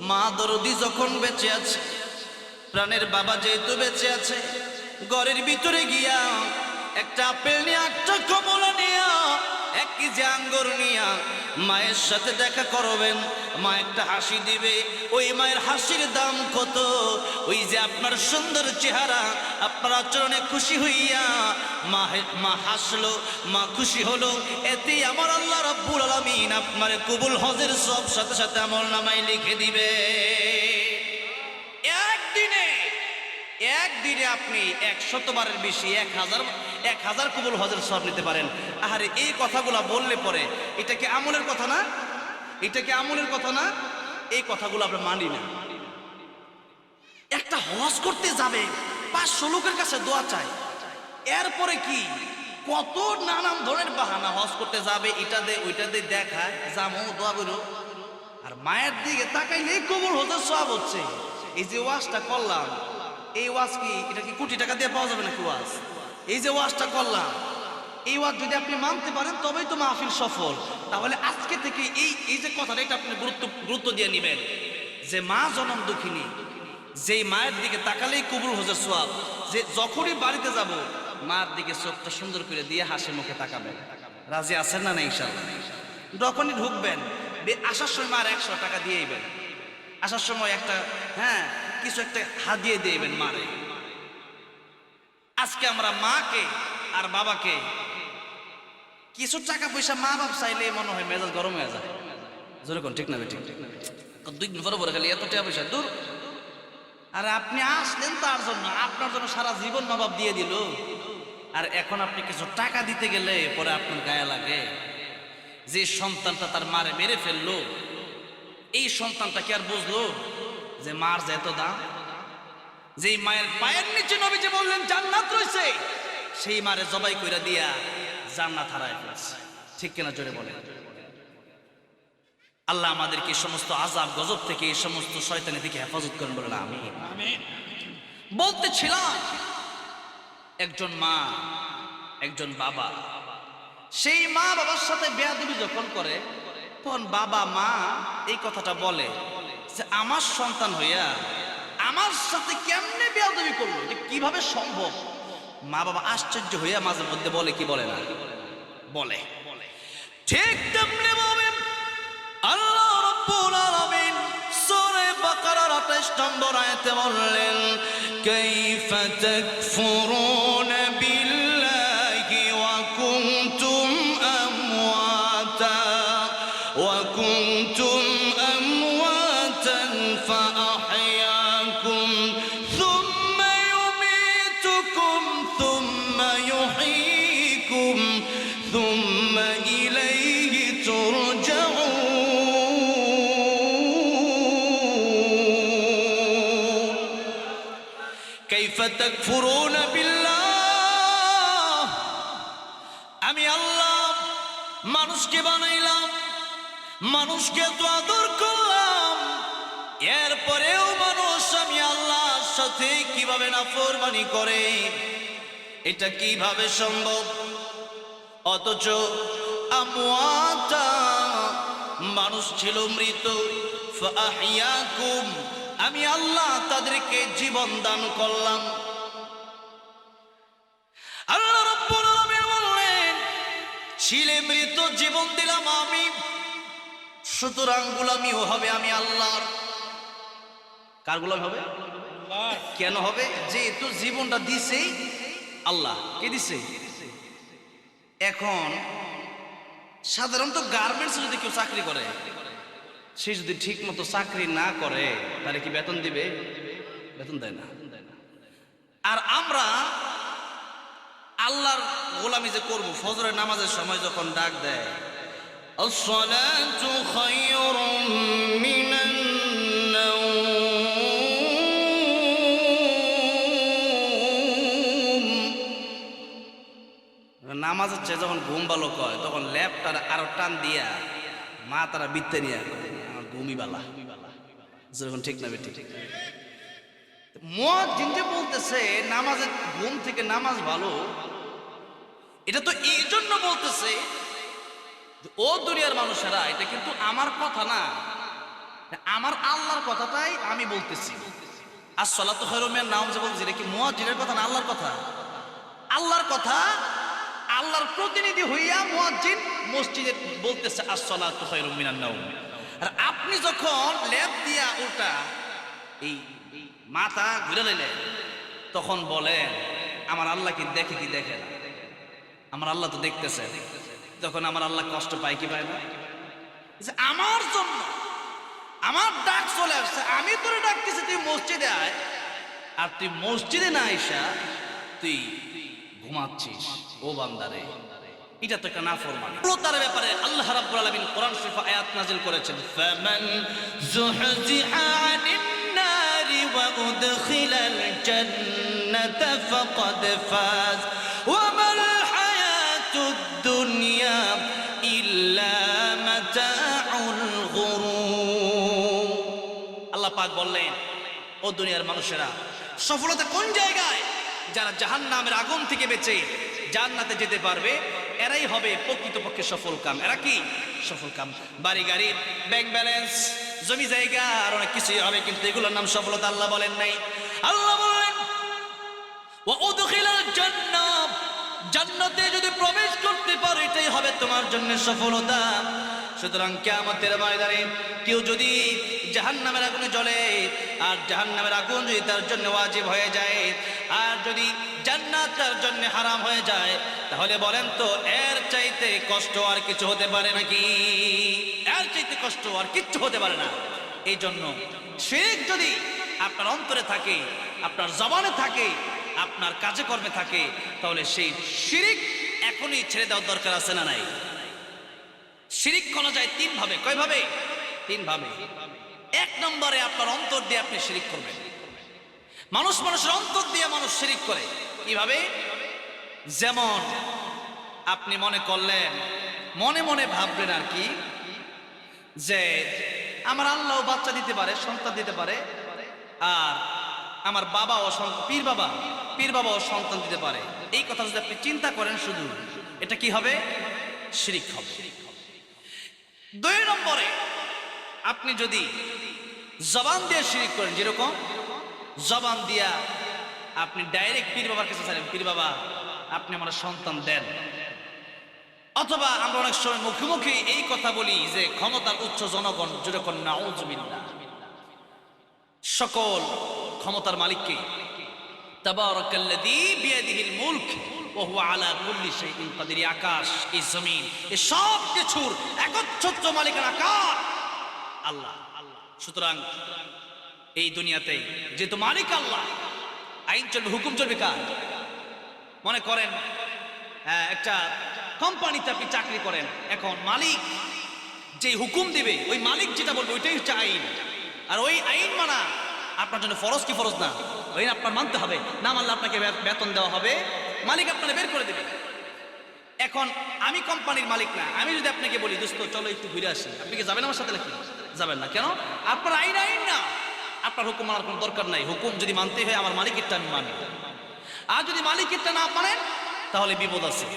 মা দরদি যখন বেঁচে আছে, প্রাণের বাবা যেহেতু বেঁচে আছে, ঘরের ভিতরে গিয়া একটা আপেল নিয়ে, একটা কমলা নিয়া, 1 কেজি আঙ্গুর নিয়া মায়ের সাথে দেখা করবেন। মা একটা হাসি দিবে, ওই মায়ের হাসির দাম কত? ওই যে আপনার সুন্দর চেহারা, আপনার আচরণে খুশি হইয়া মা হাসলো, মা খুশি হলো, এতে আমার আল্লাহ রাব্বুল আলামিন আপনার কবুল হজের সব সাথে সাথে আমল নামায় লিখে দিবে। একদিনে আপনি 100 বারের বেশি 1000 কবুল হজের সব নিতে পারেন। আরে এই কথাগুলা বললে পরে এটা কি আমলের কথা না? এটা কি আমলের কথা না? এই কথাগুলো আমরা মানি না। একটা হজ করতে যাবে, 500 লোকের কাছে দোয়া চায়, এরপরে কি কত নানান ধরনের বাহানা। হজ করতে যাবে, এটা দে ওইটা দে, দেখায় যাবো, দোয়া করো, আর মায়ের দিকে তাকাইলেই কবুল হজের সব হচ্ছে। এই যে ওয়াজটা করলাম, এই ওয়াজ কি, এটা কি কোটি টাকা দিয়ে পাওয়া যাবে নাকি ওয়াজ? এই যে ওয়াজটা করলাম, এই ওয়াজ যদি আপনি মানতে পারেন তবেই তো মাহফিল সফল। তাহলে আজকে থেকে এই যে কথাটা, এটা আপনি গুরুত্ব দিয়ে নেবেন যে মা জনম দুঃখিনী, যেই মায়ের দিকে তাকালেই কবুল হজের সওয়াব। যে যখনই বাড়িতে যাব, মার দিকে চোখটা সুন্দর করে দিয়ে হাসি মুখে তাকাবেন। রাজি আছেন না? ইনশাআল্লাহ। যখনই ঢুকবেন, আসার সময় মার 100 টাকা দিয়েইবেন, আসার সময় একটা কিছু একটা হাদিয়ে দিয়েবেন মারে। আজকে আমরা মাকে আর বাবাকে কিছু টাকা পয়সা মা বাপ চাইলে মনে হয় মেজাজ গরম হয়ে যায়। জোরে কোন ঠিক না? ঠিক 2 দিন পরে খালি এত টাকা পয়সা দূর। আর আপনি আসলেন তার জন্য, আপনার জন্য সারা জীবন মা বাপ দিয়ে দিল, আর এখন আপনি কিছু টাকা দিতে গেলে পরে আপনার গায়ে লাগে। যে সন্তানটা তার মারে মেরে ফেললো, এই সন্তানটা কি আর বুঝলো যে মার যে এত দাম? যেই মায়ের পায়ের নিচে নবীজি বললেন জান্নাত রয়েছে, সেই মারে জবাই কইরা দিয়া জান্নাত হারায় ফেলছে। ঠিক কিনা? জোরে বলেন। আল্লাহ আমাদেরকে এই সমস্ত আযাব গজব থেকে, এই সমস্ত শয়তানি থেকে হেফাজত করেন, বলেন আমিন। বলতেছিলাম, একজন মা, একজন বাবা, সেই মা বাবার সাথে বেয়াদবি যখন করে, তখন বাবা মা এই কথাটা বলে যে আমার সন্তান হইয়া আমার সাথে কেমনে বেয়াদবি করলো, যে কিভাবে সম্ভব? মা বাবা আশ্চর্য হইয়া মাঝে মধ্যে বলে, কি বলে না? বলে। ঠিক তেমনি ভাবে আল্লাহ রাব্বুল আলামিন সূরা বাকারার 28 নম্বর আয়াতে বললেন, কাইফা তাকফুরুনা বিল্লাহি ওয়া কুনতুম আমওয়াতা ওয়া কুনতুম আমওয়াতান ফাআহইয়াকুম থুম্মা ইউমীতুকুম থুম্মা ইউহয়ীকুম থুম্মা ইলাইহি তুরজাউন। কাইফা তাকফুরুনা বিল্লাহ, আমি আল্লাহ মানুষকে বানাইলাম, মানুষকে তো আদর করলাম, এরপরেও মানুষ আমি আল্লাহর সাথে কিভাবে নাফরমানি করে? এটা কিভাবে সম্ভব? অথচ আমওয়াতা, মানুষ ছিল মৃত, ফাআহইয়াকুম, আমি আল্লাহ তাদেরকে জীবন দান করলাম। আল্লাহ রাব্বুল আলামিন বললেন, ছিলে মৃত, জীবন দিলাম আমি, সুতরাং গোলামিও হবে আমি আল্লাহর। কার গোলামি হবে? কেন হবে? যেহেতু জীবনটা দিছেই আল্লাহ। কে দিছে? এখন সাধারণত গার্মেন্টসে যদি কেউ চাকরি করে, সে যদি ঠিক মতো চাকরি না করে, তাহলে কি বেতন দিবে? বেতন দেয় না। আর আমরা আল্লাহর গোলামি যে করবো, ফজরের নামাজের সময় যখন ডাক দেয় আসসালাতু খায়রুম মিনান নাওম, নামাজের চেয়ে যখন ঘুম ভালো কয় তখন ল্যাপটার আরো টান দিয়া মা তারা বিত্তে নিয়ে আমার ঘুমই বালা, যখন ঠিক না বেঠিক। মুয়াজ্জিন যে বলতেছে নামাজের ঘুম থেকে নামাজ ভালো, এটা তো এই জন্য বলতেছে ও দুনিয়ার মানুষেরা, এটা কিন্তু আমার কথা না, আমার আল্লাহর কথাটাই আমি বলতেছি। আসসালাতু খায়রুম মিনান নাওম যে বলছি, এটা কি মুয়াজ্জিনের কথা না আল্লাহর কথা? আল্লাহর কথা। আল্লাহর প্রতিনিধি হইয়া মুয়াজ্জিন মসজিদে বলতেছে আসসালাতু খায়রুম মিনান নাওম। আর আপনি যখন লেপ দিয়া উল্টা এই মাথা ঘুরে লইলেন, তখন বলেন আমার আল্লাহ কি দেখে কি দেখে না? আমার আল্লাহ তো দেখতেছে। তখন আমার আল্লাহ কষ্ট পায় কি পায় না? যে আমার জন্য আমার ডাক চলে আসছে, আমি তোরে ডাকতেছি তুই মসজিদে আয়, আর তুই মসজিদে না আইসা তুই ঘুমাচ্ছিস। ও বান্দারে, এটা তো একটা নাফরমানি। তার ব্যাপারে আল্লাহ রাব্বুল আলামিন কোরআন শরীফে আয়াত নাযিল করেছেন, ফামান যুহজিহা আনিন নারি ওয়া উদখিলাল জান্নাতা ফাকাদ ফাজ ওয়া মাল হায়াতুদ দুনিয়া ইল্লা মাতাউল গুরুর। আল্লাহ পাক বললেন, ও দুনিয়ার মানুষেরা, সফলতা কোন জায়গায়? যারা জাহান্নামের আগুন থেকে বেঁচে জান্নাতে যেতে পারবে, এরাই হবে প্রকৃতপক্ষে সফল কাম। এরা কি সফল কাম? বাড়ি গাড়ি, ব্যাংক ব্যালেন্স, জমি জায়গা আর অনেক কিছুই হবে, কিন্তু এগুলোর নাম সফলতা আল্লাহ বলেন নাই। আল্লাহ বলেন ওয়া উদখিলাল জান্নাহ, জান্নাতে যদি প্রবেশ করতে পারো এটাই হবে তোমার জন্য সফলতা। সুতরাং কিয়ামতের ময়দানে কেউ যদি জাহান্নামের আগুনে জ্বলে, আর জাহান্নামের আগুন যদি তার জন্য ওয়াজিব হয়ে যায়, আর যদি জান্নাত তার জন্য হারাম হয়ে যায়, তাহলে বলেন তো এর চাইতে কষ্ট আর কিছু হতে পারে নাকি? এর চাইতে কষ্ট আর কিচ্ছু হতে পারে না। এই জন্য শিরক যদি আপনার অন্তরে থাকে, আপনার জবানে থাকে, আপনার কাজে কর্মে থাকে, তাহলে সেই শিরক এখনই ছেড়ে দেওয়ার দরকার আছে না নাই? শিরক করা যায় তিন ভাবে। কয় ভাবে? তিন ভাবে। এক নম্বরে আপনার অন্তর দিয়ে আপনি শিরক করবেন। মানুষের অন্তর দিয়ে মানুষ শিরক করে। কিভাবে? যেমন আপনি মনে করলেন, মনে মনে ভাবলেন আর কি, যে আমার আল্লাহ বাচ্চা দিতে পারে, সন্তান দিতে পারে, আর আমার বাবাও পীর বাবাও সন্তান দিতে পারে। এই কথা যদি আপনি চিন্তা করেন শুধু, এটা কি হবে? শিরক হবে। দুই নম্বরে আপনি যদি জবান দিয়ে শিরক করেন, যেরকম জবান দিয়া আপনি ডাইরেক্ট পীর বাবার কাছে চাইলেন, পীর বাবা আপনি আমার সন্তান দেন। অথবা আমরা অনেক সময় মুখে মুখে এই কথা বলি যে ক্ষমতার উচ্চ জনগণ, যেরকম নাউজুবিল্লাহ, সকল ক্ষমতার মালিককে, তাবারাকাল্লাযী বিয়াদিহিল মুলক ওয়া হুয়া আলা কুল্লি শাইইন কাদির। আকাশ, এই জমিন, এই সব কিছুর একচ্ছত্র মালিকানা কার? আল্লাহ। সুতরাং এই দুনিয়াতে যেহেতু মালিক আল্লাহ, আইন চলবে, হুকুম চলবে কার? মনে করেন একটা কোম্পানিতে আপনি চাকরি করেন, এখন মালিক যে হুকুম দিবে, ওই মালিক যেটা বলবে ওইটাই হচ্ছে আইন। আর ওই আইন মানা আপনার জন্য ফরজ কি ফরজ না? ওই আপনার মানতে হবে। না মানলে আপনাকে বেতন দেওয়া হবে, মালিক আপনাকে বের করে দেবে। এখন আমি কোম্পানির মালিক না, আমি যদি আপনাকে বলি দোস্ত চলো একটু ঘুরে আসি, আপনি কি যাবেন আমার সাথে নাকি? যাবেন না। কেন? আপনার আইন না, আপনার হুকুম মানার কোনো দরকার নাই। হুকুম যদি মানতে হয় আমার মালিকেরটা আমি মানি, আর যদি মালিকেরটা না মানেন তাহলে বিপদ আছে।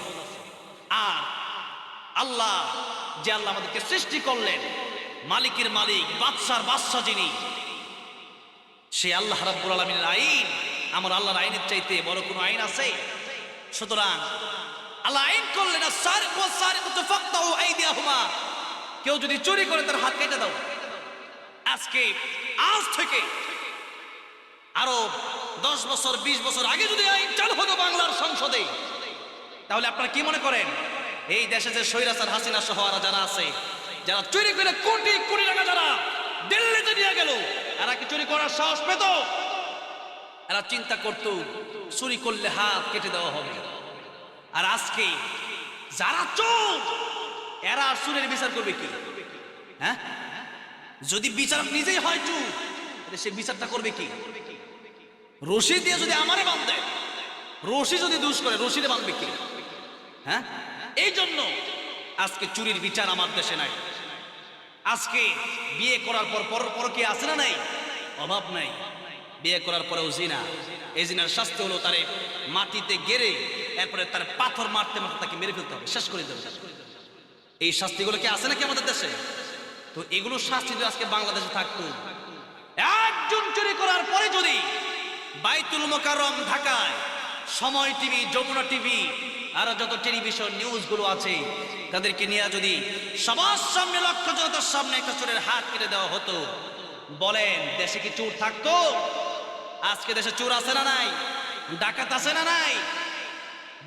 আর আল্লাহ যে আল্লাহ আমাদেরকে সৃষ্টি করলেন, মালিকের মালিক, বাদশার বাদশা যিনি, সেই আল্লাহ রাব্বুল আলামিনের আইন আমার আল্লাহর আইনের চাইতে বড় কোনো আইন আছে? সুতরাং আল্লাহ আইন করলেন, আস-সারিকু ওয়াস-সারিকাতু ফাকতাউ আইদিয়াহুমা, কেউ যদি চুরি করে তার হাত কেটে দাও। আজ থেকে আরো 10 বছর 20 বছর আগে যদি আইন চালু হতো বাংলার সংসদে, তাহলে আপনারা কি মনে করেন এই দেশে যে স্বৈরাচার হাসিনা সহ যারা আছে, যারা চুরি করে কোটি কোটি টাকা যারা দিল্লিতে নিয়ে গেল, এরা কি চুরি করার সাহস পেত? এরা চিন্তা করতো চুরি করলে হাত কেটে দেওয়া হবে। আর আজকে যারা চোর এরা আর চুরের বিচার করবে কি? হ্যাঁ, যদি বিচারক নিজেই হয় চোর তাহলে সে বিচারটা করবে কি? রশি দিয়ে যদি আমারে বাঁধে, রশি যদি দোষ করে রশিরে বাঁধবে কি? হ্যাঁ, এই জন্য আজকে চুরির বিচার আমার দেশে নাই। আজকে বিয়ে করার পর পরকে আছে না নাই? অভাব নাই। বিয়ে করার পরেও জিনা, এই জিনার শাস্তি হলো তারে মাটিতে গেড়ে এরপরে তার পাথর মারতে মারতে তাকে মেরে ফেলতে হবে, শেষ করে দেবে। এই শাস্তিগুলো কি আছে নাকি আমাদের দেশে? তো এগুলো শাস্তি যদি আজকে বাংলাদেশে থাকতো, একজন চুরি করার পরে যদি বাইতুল মোকাররম ঢাকায় সময় টিভি, যমুনা টিভি আর যত টেলিভিশন নিউজগুলো আছে তাদেরকে নিয়ে যদি সবার সামনে লক্ষ জনতার সামনে একটা চোরের হাত কেটে দেওয়া হতো, বলেন দেশে কি চোর থাকতো? আজকে দেশে চোর আছে না নাই? ডাকাত আছে না নাই?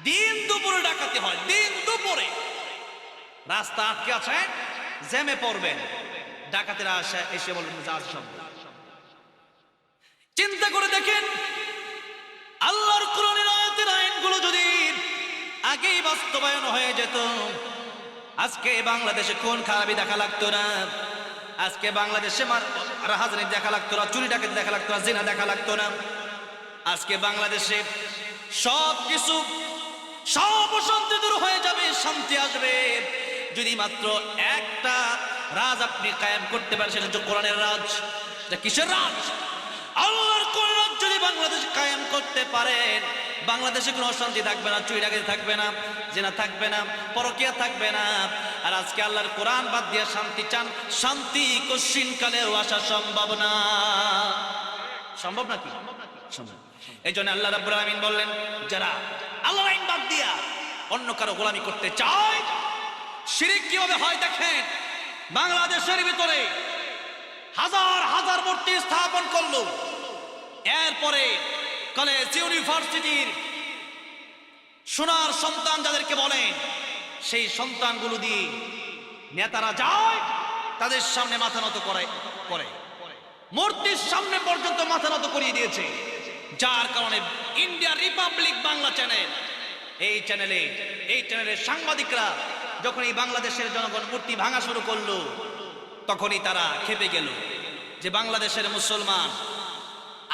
দিন দুপুরে ডাকাতি হয়, দিন দুপুরে রাস্তা আটকে আছে, জ্যামে পড়বেন, ডাকাতেরা এসে বলবেন যা সব। চিন্তা করে দেখেন, আল্লাহর কোরআনের আয়াতের আইনগুলো যদি আগেই বাস্তবায়ন হয়ে যেত, আজকে বাংলাদেশে কোন খারাপি দেখা লাগতো না। আজকে বাংলাদেশে রাহাজানি দেখা লাগতো না, চুরি ডাকাতি দেখা লাগতো না, জিনা দেখা লাগতো না। আজকে বাংলাদেশে সবকিছু সব অশান্তি দূর হয়ে যাবে, শান্তি আসবে যদি মাত্র একটা রাজ আপনি কায়েম করতে পারেন, সেটা হচ্ছে কোরআনের রাজ। এটা কিসের রাজ? আল্লাহর কোরআন যদি বাংলাদেশ কায়েম করতে পারেন, বাংলাদেশে কোনো অশান্তি থাকবে না, চুরি ডাকাতি থাকবে না, জিনা থাকবে না, পরকীয়া থাকবে না। আর আজকে আল্লাহর কোরআন বাদ দিয়ে শান্তি চান, শান্তি কশিন কালেও আসা সম্ভব না। সম্ভব নাকি? সম্ভব। এই জন্য আল্লাহ রাব্বুল আলামিন বললেন, যারা আল্লাহর আইন বাদ দিয়া অন্য কারো গোলামি করতে চায়, শিরিক কিভাবে হয় দেখেন। বাংলাদেশের ভিতরে হাজার হাজার মূর্তি স্থাপন করলো, এরপরে কলেজ ইউনিভার্সিটির সোনার সন্তান যাদেরকে বলেন, সেই সন্তানগুলো দিয়ে নেতারা যায় তাদের সামনে মাথা নত করে, মূর্তির সামনে পর্যন্ত মাথা নত করিয়ে দিয়েছে। যার কারণে ইন্ডিয়া রিপাবলিক বাংলা চ্যানেল, এই চ্যানেলের সাংবাদিকরা যখন এই বাংলাদেশের জনগণ মূর্তি ভাঙা শুরু করলো, তখনই তারা খেপে গেল যে বাংলাদেশের মুসলমান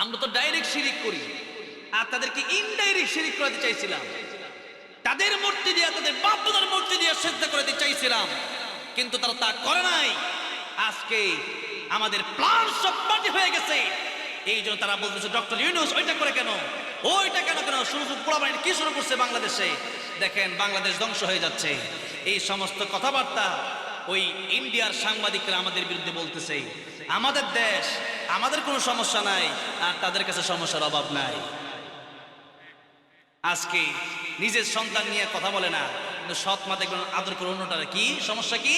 আমরা তো ডাইরেক্ট শিরিক করি, আর তাদেরকে ইনডাইরেক্ট শিরিক করতে চাইছিলাম। তাদের মূর্তি দিয়ে, তাদের বাপ-দাদার মূর্তি দিয়ে সিজদা করতে চাইছিলাম, কিন্তু তারা তা করে নাই। আজকে আমাদের প্ল্যান সব মাটি হয়ে গেছে। এই জন্য তারা বলতেছে ডক্টর ইউনূস ওইটা করে কেন, ওইটা কেন শুরু পোলাপানি কি শুরু করছে বাংলাদেশে। দেখেন বাংলাদেশ ধ্বংস হয়ে যাচ্ছে। এই সমস্ত কথাবার্তা ওই ইন্ডিয়ার সাংবাদিকরা আমাদের বিরুদ্ধে বলতেছে। আমাদের দেশ, আমাদের কোনো সমস্যা নাই, আর তাদের কাছে সমস্যার অভাব নাই। আজকে নিজের সন্তান নিয়ে কথা বলে না, কিন্তু সৎ মা দেখবেন আদর করে অন্যটার। কি সমস্যা? কি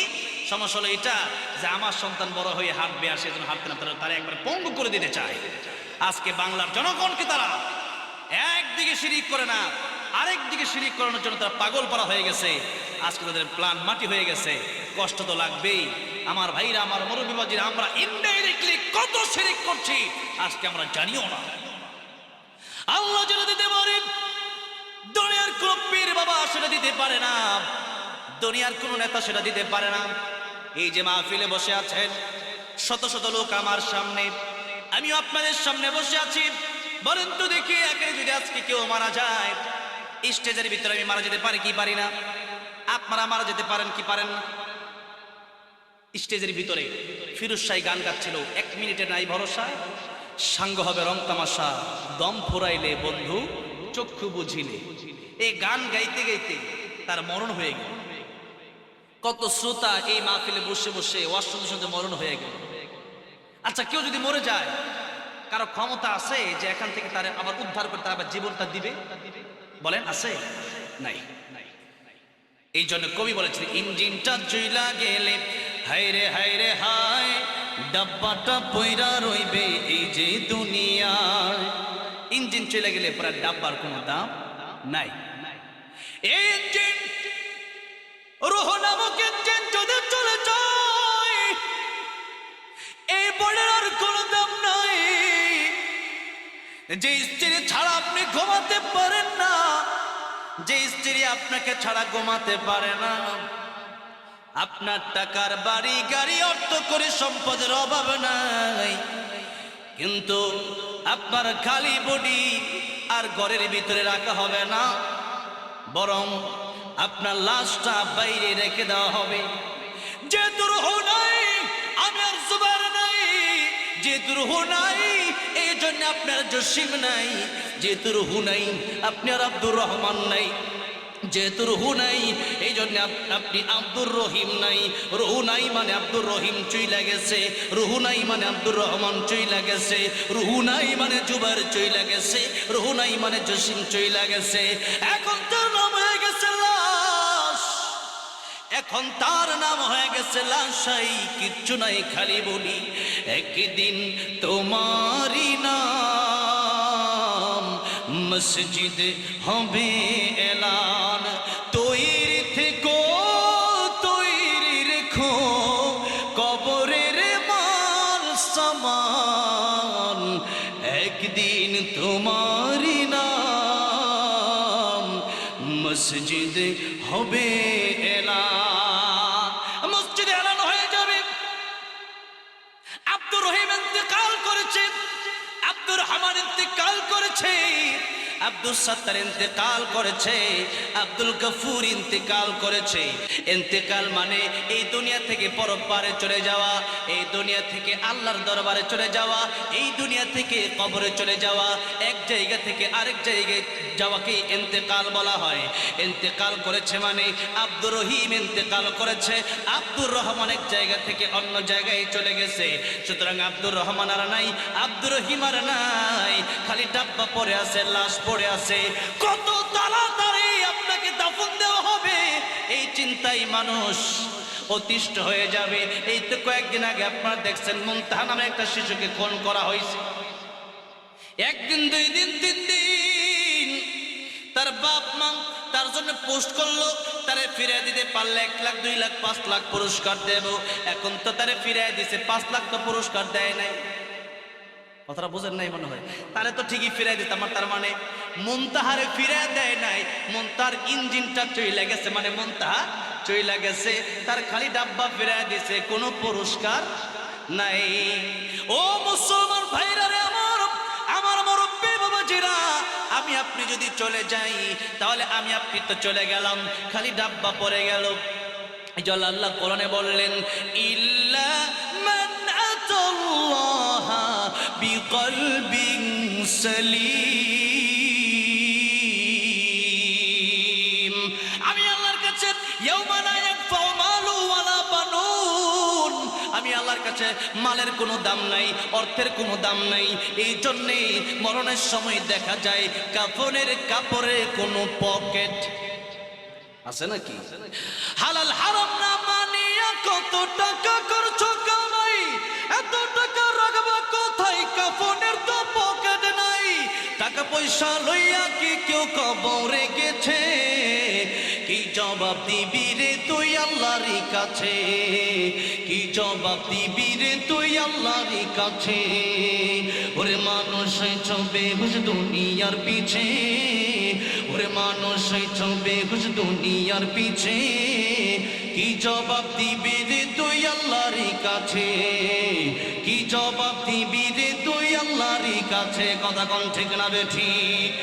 সমস্যা? হলো এটা যে আমার সন্তান বড় হয়ে হাঁটবে, আর সেজন্য হাঁটতে না তারা একবার পঙ্গু করে দিতে চায়। আজকে বাংলার জনগণকে তারা একদিকে শিরিক করে না, আরেকদিকে শিরিক করানোর জন্য তারা পাগল পারা হয়ে গেছে। আজকে তাদের প্ল্যান মাটি হয়ে গেছে। কষ্ট তো লাগবেই আমার ভাইরা, আমার মুরব্বিবাজিরা। আমরা ইনডাইরেক্টলি কত শিরিক করছি আজকে আমরা জানিও না। আল্লাহ যেটা দিতে পারেন, দুনিয়ার কোন পীর বাবা সেটা দিতে পারে না, দুনিয়ার কোন নেতা সেটা দিতে পারে না। এই যে মাহফিলে বসে আছেন শত শত লোক আমার সামনে, আমিও আপনাদের সামনে বসে আছি। বলেন তো দেখি, একে যদি আজকে কেউ মারা যায়, স্টেজের ভিতরে আমি মারা যেতে পারি কি পারি না? আপনারা মারা যেতে পারেন কি পারেন না? স্টেজের ভিতরে ফিরোজ শাহ গান গাচ্ছিল, 1 মিনিটের নাই ভরসা, সাঙ্গ হবে রং তামাশা, দম ফুরাইলে বন্ধু চক্ষু বুঝিলে। এই গান গাইতে গাইতে তার মরণ হয়ে গেল। কত শ্রোতা এই মাহফিলে বসে বসে ওয়াজ শুনতে শুনতে মরণ হয়ে গেল। আচ্ছা, কেউ যদি মরে যায়, কারো ক্ষমতা আছে যে এখান থেকে তার আবার উদ্ধার করে তার আবার জীবনটা দিবে? বলেন আছে? নাই। এই জন্য কবি বলেছিলেন, ইঞ্জিনটা চইলা গেলে হায়রে হায়রে হায়, ডাব্বাটা পয়রা রইবে এই যে দুনিয়ায়। ইঞ্জিন চলে গেলে পরে ডাব্বার কোনো দাম নাই। এই ইঞ্জিন, রূহ নামক ইঞ্জিন যদি চলে যায়, এই বলের আর কোনো দাম নাই। যে স্ত্রী ছাড়া আপনি ঘুমাতে পারেন না, যে স্ত্রী আপনাকে ছাড়া ঘুমাতে পারে না, আপনার টাকার বাড়ি গাড়ি অর্থ করে সম্পদের অভাব নাই, কিন্তু আপনার খালি বডি আর ঘরের ভিতরে রাখা হবে না, বরং আপনার লাশটা বাইরে রেখে দেওয়া হবে। যে দুরূহ নাই, আমি আর জুবাইর নাই, যে দুরূহ নাই এই জন্য আপনার জসিম নাই, যে দুরূহ নাই আপনি আর আব্দুর রহমান নাই, যেহেতু রুহু নাই এই জন্য আপনি আব্দুর রহিম নাই। রুহু নাই মানে আব্দুর রহিম চইলা গেছে, রুহু নাই মানে আব্দুর রহমান চইলা গেছে, রুহু নাই মানে জুবাইর চইলা গেছে, রুহু নাই মানে জসিম চইলা গেছে। এখন তার নাম হয়ে গেছে লাশ, এখন তার নাম হয়ে গেছে লাশাই, কিচ্ছু নাই খালি বলি একদিন তোমারই নাম মসজিদ হবে এলান। তৈরি থেকো তৈরি রেখো কবরের মাল সামান, একদিন তোমারই নাম মসজিদ হবে এলান। মসজিদ এলান হয়ে যাবে। আব্দুর রহিম ইন্তেকাল করেছে, আব্দুর রহমান ইন্তেকাল করেছে, আব্দুল সত্তার ইন্তেকাল করেছে, আব্দুল গফুর ইন্তেকাল করেছে। ইন্তেকাল মানে এই দুনিয়া থেকে পরপারে চলে যাওয়া, এই দুনিয়া থেকে আল্লাহর দরবারে চলে যাওয়া, এই দুনিয়া থেকে কবরে চলে যাওয়া, এক জায়গা থেকে আরেক জায়গায় যাওয়াকে ইন্তেকাল বলা হয়। ইন্তেকাল করেছে মানে আব্দুর রহিম ইন্তেকাল করেছে, আব্দুর রহমান এক জায়গা থেকে অন্য জায়গায় চলে গেছে। সুতরাং আব্দুর রহমান আর নাই, আব্দুর রহিম আর নাই, খালি ডাব্বা পড়ে আছে, লাশ পড়ে আছে। কত তাড়াতাড়ি আপনাকে দাফন দেওয়া হবে এই চিন্তায় মানুষ অতিষ্ঠ হয়ে যাবে। এই তো কয়েকদিন আগে আপনারা দেখছেন মুনতাহা নামে একটা শিশুকে খুন করা হয়েছে। একদিন, দুই দিন, তিন দিন তার বাপ মা তার জন্য পোস্ট করলো, তারে ফিরিয়ে দিতে পারলে 1 লাখ, 2 লাখ, 5 লাখ পুরস্কার দেব। এখন তো তারে ফিরিয়ে দিছে, 5 লাখ তো পুরস্কার দেয় নাই। কথাটা বোঝেন নাই মনে হয়? তারে তো ঠিকই ফিরাই দিতাম, তার মানে মুনতাহারে ফিরাই দেয় নাই, মুনতাহার ইঞ্জিনটা চইলা গেছে, মানে মুনতাহা চইলা গেছে, তার খালি ডাব্বা ফিরাই দিছে, কোনো পুরস্কার নাই। ও মুসলমান ভাইরা রে আমার মুরব্বি বাবাজিরা, আমি আপনি যদি চলে যাই তাহলে আমি আপনি তো চলে গেলাম, খালি ডাব্বা পড়ে গেল। জল আল্লাহ কোরআনে বললেন ইল্লা মান আতাল্লাহ বিকলবিন সালিম। আমি আল্লাহর কাছে ইয়াউমা লা ইয়ানফাউ মালু ওয়ালা বানুন, আমি আল্লাহর কাছে মালের কোনো দাম নাই, অর্থের কোনো দাম নাই। এই জন্যে মরণের সময় দেখা যায় কাফনের কাপড়ে কোনো পকেট আছে নাকি? হালাল হারাম না মানিয়া কত টাকা করছো কামাই, এত টাকা রাখবা কোথায়, কাফনের তো পকেট নাই। টাকা পয়সা লইয়া কি কেউ কবরে গেছে, কি জবাব দিবি রে তুই আল্লাহর কাছে, কি জবাব দিবি রে তুই আল্লাহর কাছে। ওরে মানুষ বেহুশ দুনিয়ার পিছে, ওরে মানুষ বেহুশ দুনিয়ার পিছে, কি জবাব দিবি রে তুই আল্লাহর কাছে, কি জবাব দিবি রে তুই আল্লাহর কাছে। কথা কোন ঠিক না বেঠিক?